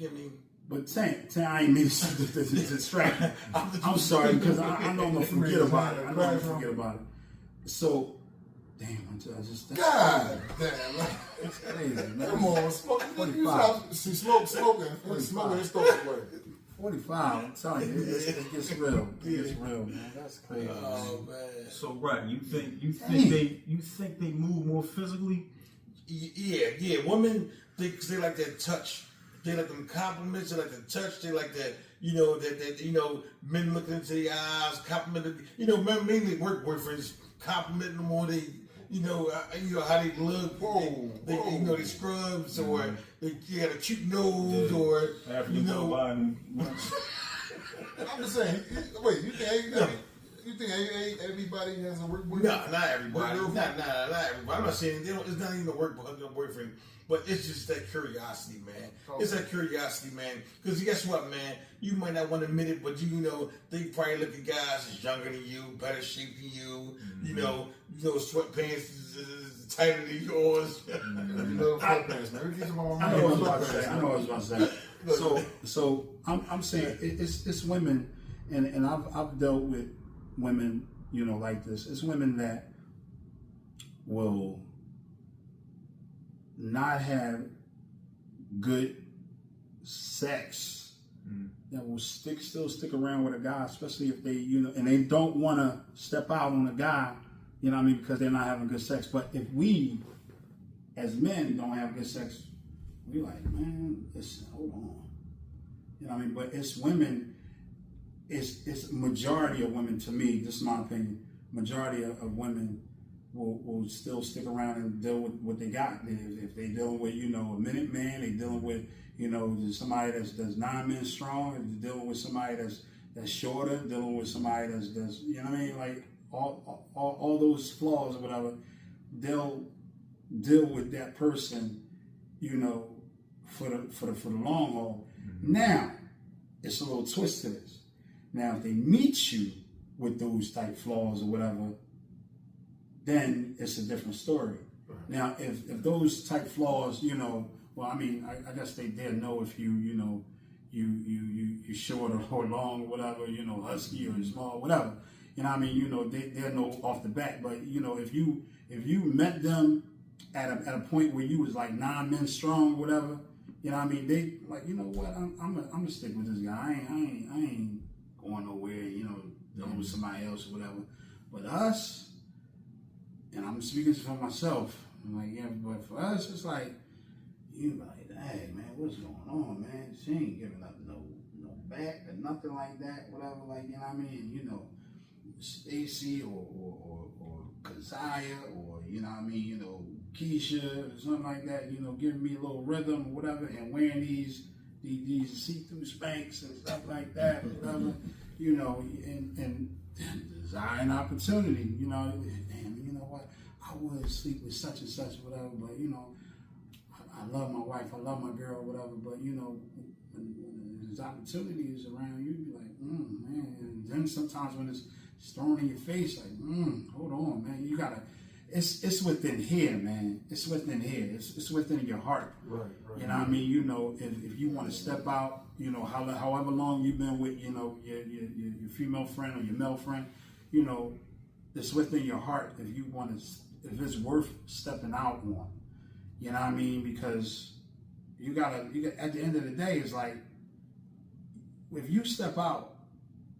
But Tank, I ain't mean to distract. I'm sorry, because I know I'm going to forget about it. So, damn, I just... God damn. It's crazy, man. Come on, smoking. Smoking his thoughts away. 45, I'm telling you, it gets real. It gets real, man. That's crazy. Oh, man. So, right, you think they move more physically? Yeah. Women, they like that touch. They like them compliments. They like the touch. They like that. Men looking into the eyes, complimenting. Men mainly work boyfriends complimenting them on how they look. They scrubs, or they got a cute nose, or I'm just saying. Wait, you think everybody has a work boyfriend? No, not everybody. Not everybody. I'm not saying it's not even a work boyfriend, but it's just that curiosity, man. Okay. It's that curiosity, man. Because guess what, man? You might not want to admit it, but they probably look at guys that's younger than you, better shape than you. Sweatpants is tighter than yours. Sweatpants, man. I know what I was about to say. So I'm saying it's women, and I've dealt with women, like this. It's women that will not have good sex, that will still stick around with a guy, especially if they, and they don't want to step out on a guy, because they're not having good sex. But if we, as men, don't have good sex, we like, man, hold on. But it's women. It's majority of women, to me, this is my opinion, majority of women will still stick around and deal with what they got. If they dealing with, you know, a minute man, they dealing with, you know, somebody that's 9 men strong, and dealing with somebody that's shorter, dealing with somebody that's you know what I mean, like all those flaws or whatever, they'll deal with that person, you know, for the long haul. Now, it's a little twist to this. Now, if they meet you with those type flaws or whatever, then it's a different story. Now, if those type flaws, you know, well, I mean, I guess they'll know if you know, you short or long or whatever, you know, husky or small, whatever. You know what I mean? You know, they'll know off the bat. But, you know, if you met them at a point where you was like 9 men strong or whatever, you know what I mean? They like, you know what, I'm gonna stick with this guy. I ain't going nowhere, you know, dealing with somebody else or whatever. But us, and I'm speaking for myself, I'm like, yeah, but for us, it's like, you like, hey man, what's going on, man? She ain't giving up no back or nothing like that, whatever, like, you know what I mean? You know, Stacy or Keziah or, you know what I mean, you know, Keisha or something like that, you know, giving me a little rhythm or whatever, and wearing these see-through Spanx and stuff like that, whatever, you know, and desiring opportunity, you know, and you know what, I would sleep with such and such, whatever, but you know, I love my wife, I love my girl, whatever, but you know, when there's opportunities around, you be like, man, and then sometimes when it's thrown in your face, like, hold on, man, you gotta, it's within here, man, it's within here, it's within your heart, right. You know what I mean? You know, if you want to step out, you know, however long you've been with, you know, your female friend or your male friend, you know, it's within your heart if you want to, if it's worth stepping out on. You know what I mean? Because you got at the end of the day, it's like, if you step out,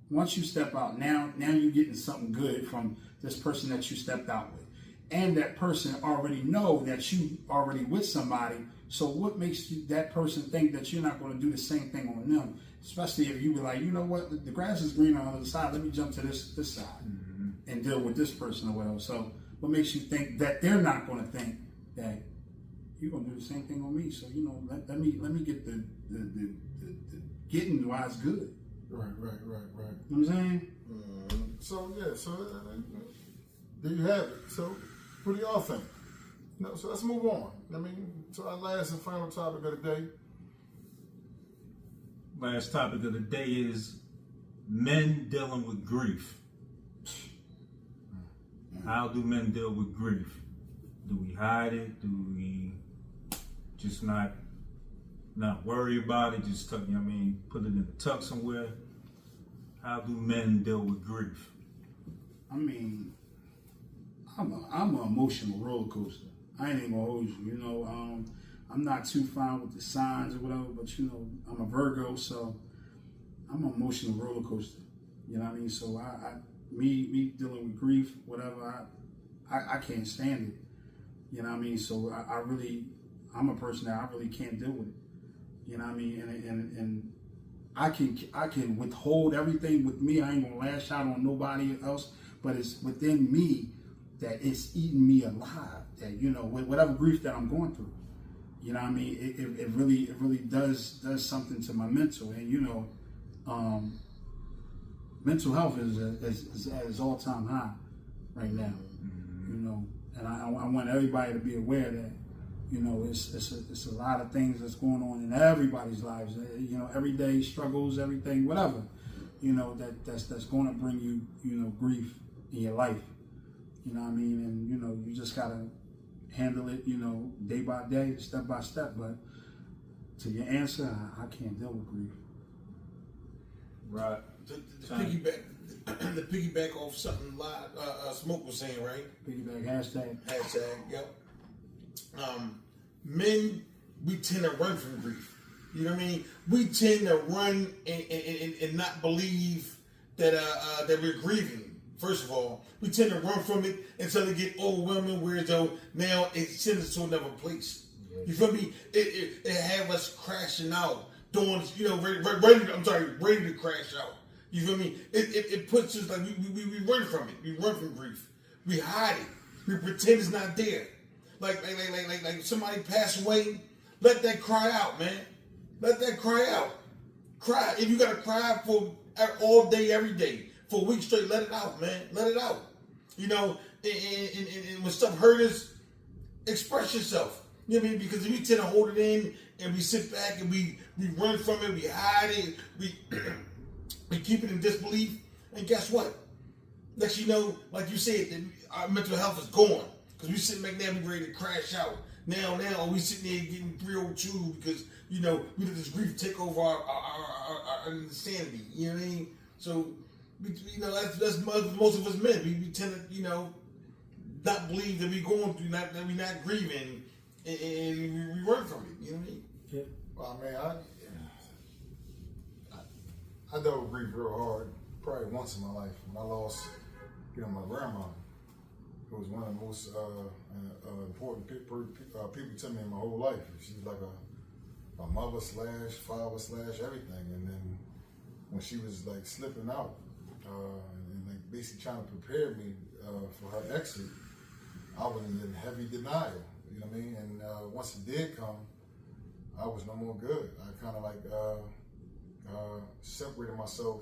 once you step out, now you're getting something good from this person that you stepped out with. And that person already know that you already with somebody. So what makes that person think that you're not going to do the same thing on them? Especially if you be like, you know what, the grass is greener on the other side. Let me jump to this side and deal with this person or whatever. So what makes you think that they're not going to think that you're going to do the same thing on me? So, you know, let me get the getting why it's good. Right. You know what I'm saying? So there you have it. So what do y'all think? No, so let's move on. I mean, to our last and final topic of the day. Last topic of the day is men dealing with grief. How do men deal with grief? Do we hide it? Do we just not worry about it? Just, you know what I mean, put it in the tuck somewhere? How do men deal with grief? I mean, I'm an emotional roller coaster. I ain't even gonna hold you. You know, I'm not too fine with the signs or whatever, but you know, I'm a Virgo, so I'm an emotional roller coaster. You know what I mean? So me dealing with grief, whatever, I can't stand it. You know what I mean? So I'm a person that I really can't deal with it. You know what I mean? And I can withhold everything with me. I ain't gonna lash out on nobody else, but it's within me that it's eating me alive. That, you know, whatever grief that I'm going through, you know what I mean? It really does something to my mental. And you know, mental health is at its all-time high right now. You know, and I want everybody to be aware that, you know, it's a lot of things that's going on in everybody's lives. You know, everyday struggles, everything, whatever. You know, that's going to bring you, you know, grief in your life. You know what I mean? And you know, you just gotta handle it, you know, day by day, step by step. But to your answer, I can't deal with grief. Right. The piggyback off something Smoke was saying, right? Piggyback hashtag. Yep. Men, we tend to run from grief. You know what I mean? We tend to run and not believe that we're grieving. First of all, we tend to run from it until it get overwhelming, whereas though now it sends us to another place. You feel me? It have us crashing out, doing, you know, ready to crash out. You feel me? It puts us like we run from it. We run from grief. We hide it. We pretend it's not there. Like somebody passed away. Let that cry out, man. Let that cry out. Cry. If you gotta cry for all day, every day, for a week straight, let it out, man. Let it out. You know, and when stuff hurt us, express yourself. You know what I mean? Because if we tend to hold it in and we sit back and we run from it, we hide it, we keep it in disbelief, and guess what? Next you know, like you said, our mental health is gone. Because we sitting back now, we ready to crash out. Now, we sitting there getting 302 because, you know, we let this grief take over our insanity. You know what I mean? So, you know, that's most of us men. We tend to, you know, not believe that we're going through, that we're not grieving, and we run from it. You know what I mean? Yeah. Well, man, I dealt with grief real hard, probably once in my life when I lost, you know, my grandma, who was one of the most important people to me in my whole life. She was like a mother / father / everything. And then when she was like slipping out and like basically trying to prepare me for her exit, I was in heavy denial. You know what I mean? And once it did come, I was no more good. I kind of like separated myself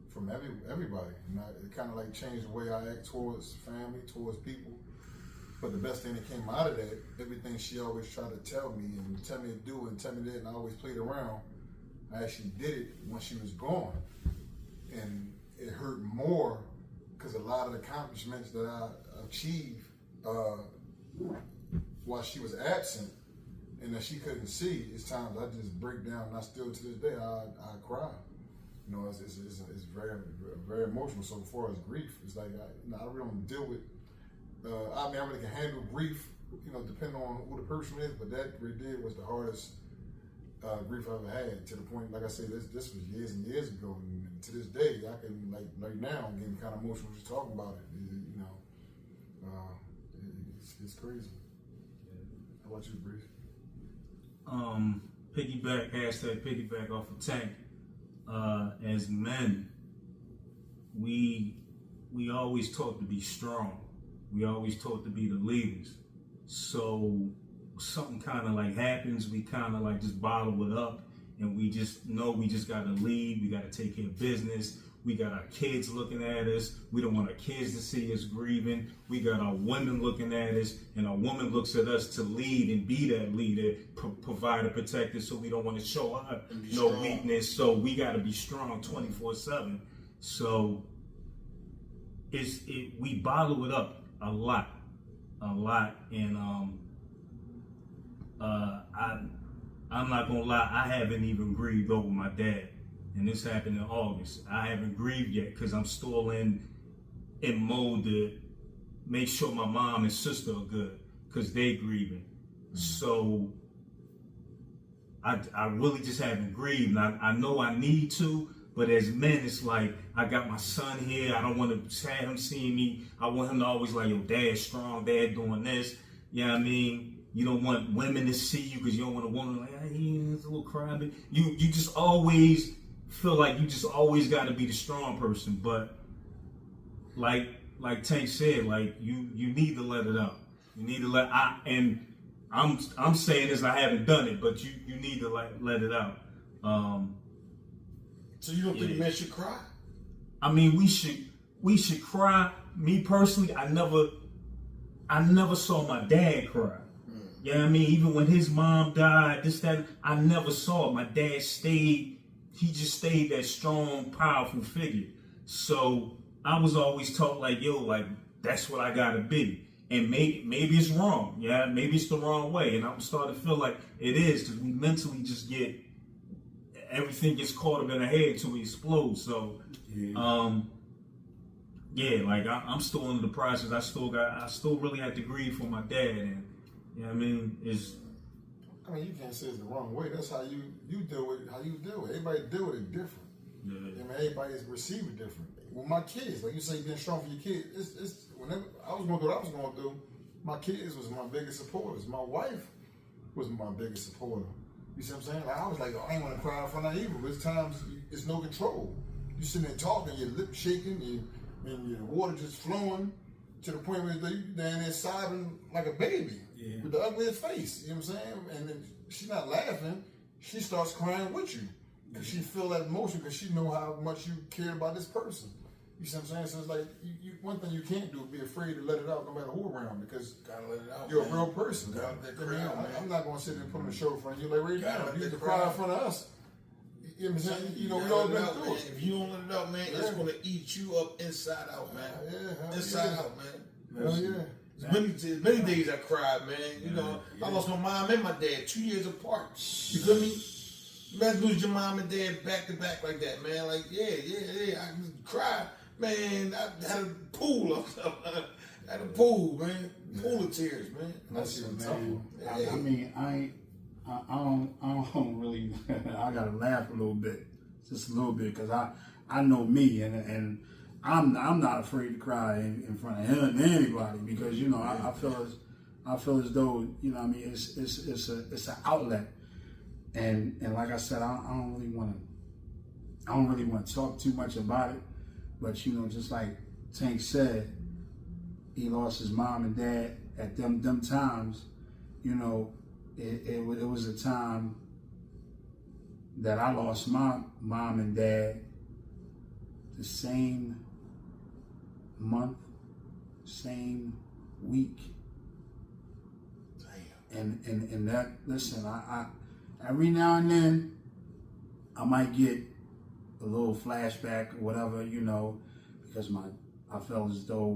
from everybody. And it kind of like changed the way I act towards family, towards people. But the best thing that came out of that, everything she always tried to tell me and tell me to do and tell me that, and I always played around, I actually did it when she was gone. And it hurt more because a lot of the accomplishments that I achieved while she was absent and that she couldn't see, it's times I just break down, and I still to this day, I cry. You know, it's very, very emotional. So as far as grief, it's like, I really don't deal with, I really can handle grief, you know, depending on who the person is, but that really was the hardest grief I ever had, to the point, like I said, this was years and years ago, and to this day, I can, like now, I'm getting kind of emotional just talking about it, you know. It's crazy. How about you, Breeze? Piggyback off of Tank. As men, we always taught to be strong. We always taught to be the leaders. So something kind of like happens, we kind of like just bottle it up, and we just know we just got to lead. We got to take care of business. We got our kids looking at us. We don't want our kids to see us grieving. We got our women looking at us, and our woman looks at us to lead and be that leader, provider, protector. So we don't want to show her no weakness. So we got to be strong 24/7. So we bottle it up a lot, and I'm not gonna lie, I haven't even grieved over my dad. And this happened in August. I haven't grieved yet because I'm still in mode to make sure my mom and sister are good because they grieving. So I really just haven't grieved. And I know I need to, but as men, it's like, I got my son here. I don't want to have him seeing me. I want him to always like, yo, dad's strong, dad doing this. You know what I mean? You don't want women to see you because you don't want a woman like, hey, he's a little crybaby. You just always feel like you just always got to be the strong person. But like Tank said, like you need to let it out. You need to I'm saying this, I haven't done it, but you need to let it out. So you don't think men should cry? I mean, we should cry. Me personally, I never saw my dad cry. You know what I mean? Even when his mom died, I never saw it. My dad he just stayed that strong, powerful figure. So I was always taught like, yo, like, that's what I gotta be. And maybe it's wrong. Yeah, maybe it's the wrong way. And I'm starting to feel like it is, because we mentally just everything gets caught up in our head until we explode. So, like I'm still in the process. I still really have to grieve for my dad. And, you know what I mean? You can't say it's the wrong way. That's how you deal with it, how you deal with it. Everybody deal with it different. Yeah. I mean, everybody is received it different. With my kids, like you say, being strong for your kids, it's whenever I was going through what I was going through, my kids was my biggest supporters. My wife was my biggest supporter. You see what I'm saying? Like, I was like, I ain't want to cry in front of either. But it's times it's no control. you sitting there talking, your lip shaking, and your water just flowing to the point where you down there sobbing like a baby with the ugliest face. You know what I'm saying? And then she's not laughing; she starts crying with you because she feel that emotion because she know how much you care about this person. You see what I'm saying? So it's like one thing you can't do is be afraid to let it out no matter who around because Gotta let it out. you're man. a real person. Gotta let that cry out, man. I'm not going to sit there and put on a show in front of you like right Gotta now. let You that can cry cry in out. front of us. You know what I'm saying? You know, we gotta all let been it out, through man. it. If you don't let it out, man, it's gonna eat you up inside out, man. Yeah, Inside yeah. out, man. Hell yeah. There's many days I cried, man. You know, I lost my mom and my dad 2 years apart. You feel me? Let's lose your mom and dad back to back like that, man. Like, yeah. I just cried, man. I had a pool of stuff. I had a pool, man. Pool of tears, man. That's even tough. Man, Yeah. I mean, I don't really. I gotta laugh a little bit, just a little bit, because I know me, and I'm not afraid to cry in front of anybody because you know I feel as though you know what I mean it's an outlet, and like I said I don't really want to talk too much about it, but you know just like Tank said, he lost his mom and dad at them times, you know. It was a time that I lost my mom and dad the same month, same week. Damn. And that, listen, I every now and then I might get a little flashback or whatever, you know, because I felt as though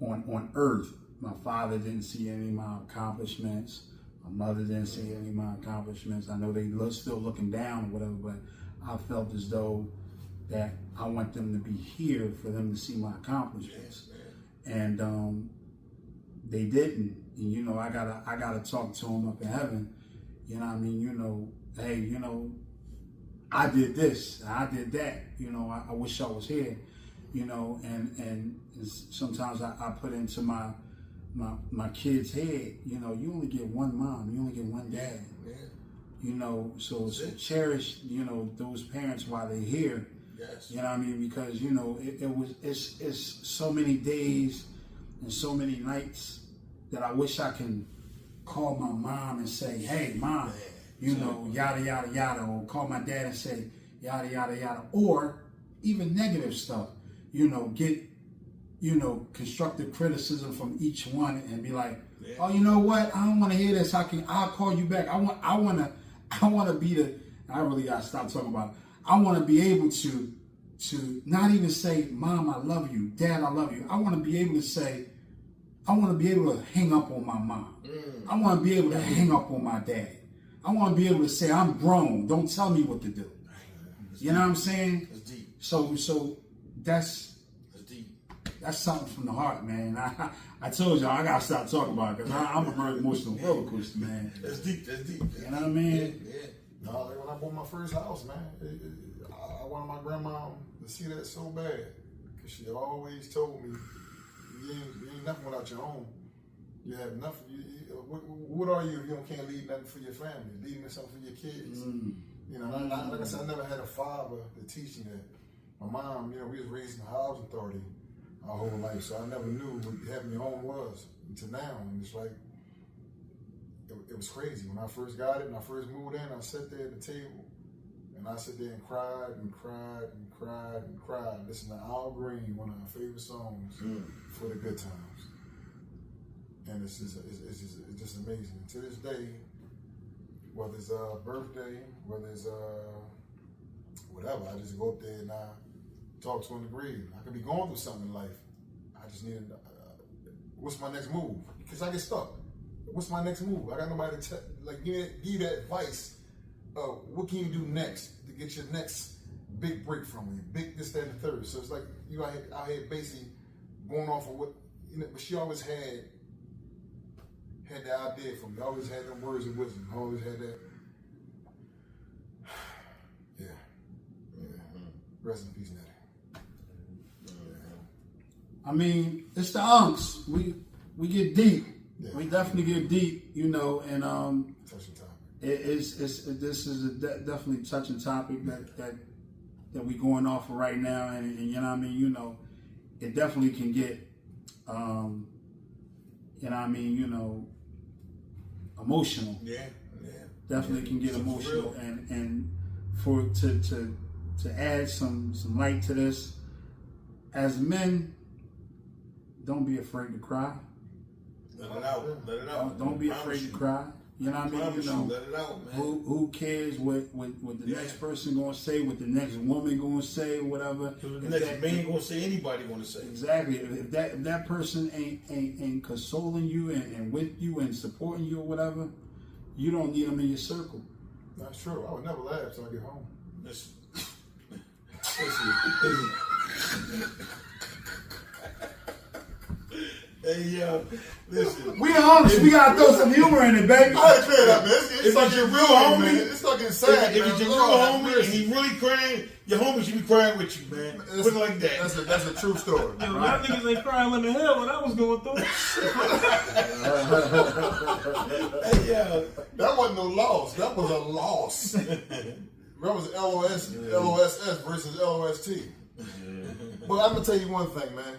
on earth, my father didn't see any of my accomplishments. My mother didn't see any of my accomplishments. I know they still looking down or whatever, but I felt as though that I want them to be here for them to see my accomplishments. And they didn't. And you know, I gotta talk to them up in heaven. You know what I mean? You know, hey, you know, I did this, I did that. You know, I wish I was here. You know, and sometimes I put into my kid's head, you know, you only get one mom, you only get one dad. Yeah. You know, so cherish, you know, those parents while they're here. Yes. You know what I mean? Because, you know, it's so many days and so many nights that I wish I can call my mom and say, hey, Mom, you know, yada, yada, yada, or call my dad and say, yada, yada, yada, or even negative stuff, you know, get, you know, constructive criticism from each one and be like, oh, you know what? I don't want to hear this. I'll call you back. I want to be the, I really got to stop talking about it. I want to be able to not even say, Mom, I love you. Dad, I love you. I want to be able to say, I want to be able to hang up on my mom. I want to be able to hang up on my dad. I want to be able to say, I'm grown. Don't tell me what to do. You know what I'm saying? It's deep. So that's something from the heart, man. I told y'all I gotta stop talking about it because I'm a very emotional roller coaster, man. That's deep. You know what I mean? Yeah. No, like when I bought my first house, man, I wanted my grandma to see that so bad because she always told me, you ain't nothing without your own. You have nothing. What are you if you can't leave nothing for your family? Leaving something for your kids. You know, like I said, I never had a father to teach me that. My mom, you know, we was raised in the housing authority our whole life, so I never knew what having your own was until now. And it's like, it was crazy. When I first got it and I first moved in, I sat there at the table and I sat there and cried and cried and cried and cried. Listening to Al Green, one of our favorite songs for the good times. And it's just amazing. And to this day, whether it's a birthday, whether it's whatever, I just go up there and I talk to her in the grave. I could be going through something in life. I just needed, what's my next move? Because I get stuck. What's my next move? I got nobody to give you that advice of what can you do next to get your next big break from me, big this, that, and the third. So it's like you out here basically going off of what, you know, but she always had the idea for me. Always had them words of wisdom. Always had that. Yeah. Rest in peace, Natty. I mean, it's the unks. We get deep. Yeah. We definitely get deep, you know, and Touching topic. this is a definitely touching topic that that we going off of right now, and you know what I mean, you know, it definitely can get, you know what I mean, you know, emotional. Yeah. Definitely can get It's emotional, real. and for to add some light to this, as men, don't be afraid to cry. Let it out. Let it out. Don't be Promise afraid to you. cry. You know what I mean? Promise You know, let it out, man. who cares what the Yeah. next person gonna say, what the next woman gonna say, whatever. The If next that- man gonna say anybody gonna say. Exactly. If that person ain't consoling you and with you and supporting you or whatever, you don't need them in your circle. That's true. I would never laugh till I get home. Listen. Hey, yo, listen. We honest. We gotta throw some humor in it, baby. I ain't clear that, man. It's If like it's your your real homie, homie, man. It's fucking sad, If man. it's your Lord real have homie and mercy. he really crying, your homie should be crying with you, man. Put it like that. That's a true story. Yo, y'all niggas ain't crying in the hell when I was going through. Hey, yo. That wasn't no loss. That was a loss. That was LOSS versus LOST. But I'm gonna tell you one thing, man.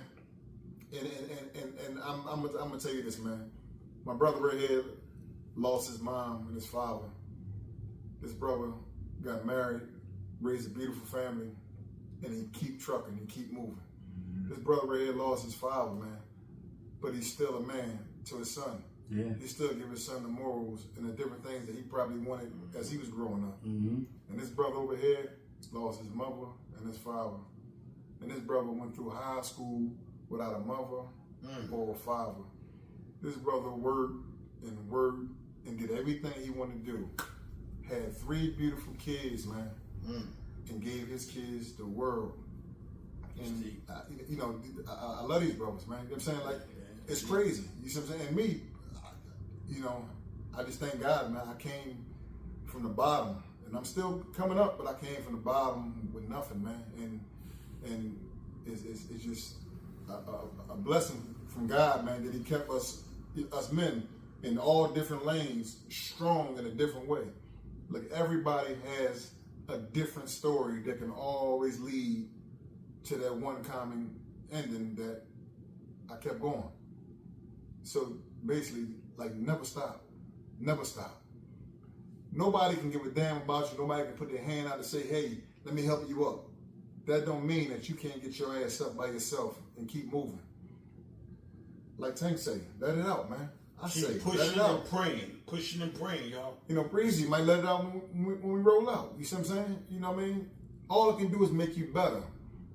And I'm gonna tell you this, man. My brother right here lost his mom and his father. His brother got married, raised a beautiful family, and he keep trucking, he keep moving. This brother right here lost his father, man, but he's still a man to his son. Yeah. He still give his son the morals and the different things that he probably wanted as he was growing up. Mm-hmm. And this brother over here lost his mother and his father. And this brother went through high school without a mother or a father. This brother worked and did everything he wanted to do. Had 3 beautiful kids, man, and gave his kids the world. And you know, I love these brothers, man. You know what I'm saying? Like, it's crazy. You see what I'm saying? And me, you know, I just thank God, man. I came from the bottom, and I'm still coming up, but I came from the bottom with nothing, man. And it's just a blessing from God, man, that He kept us men in all different lanes strong in a different way. Like, everybody has a different story that can always lead to that one common ending that I kept going. So basically, like, never stop. Never stop. Nobody can give a damn about you. Nobody can put their hand out and say, hey, let me help you up. That don't mean that you can't get your ass up by yourself and keep moving. Like Tank say, let it out, man. I say, Keep let it pushing out. and praying. Pushing and praying, y'all. You know, Breezy might let it out when we roll out. You see what I'm saying? You know what I mean? All it can do is make you better.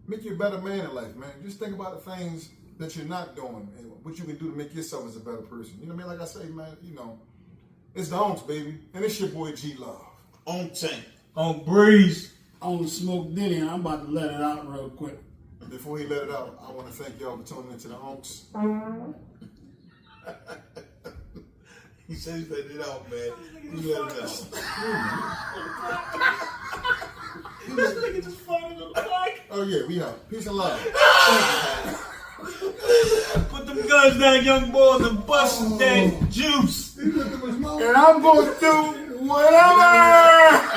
Make you a better man in life, man. Just think about the things that you're not doing and what you can do to make yourself as a better person. You know what I mean? Like I say, man, you know, it's the Honks, baby. And it's your boy G Love. On Tank. On Breeze. On Smoke Diddy, and I'm about to let it out real quick. Before he let it out, I want to thank y'all for tuning into the Honks. He says he's letting it out, man. He let it out. This nigga just farted on the mic. Oh, yeah, we out. Peace and love. Put them guns down, young boys, and bust that juice. And I'm going to do whatever.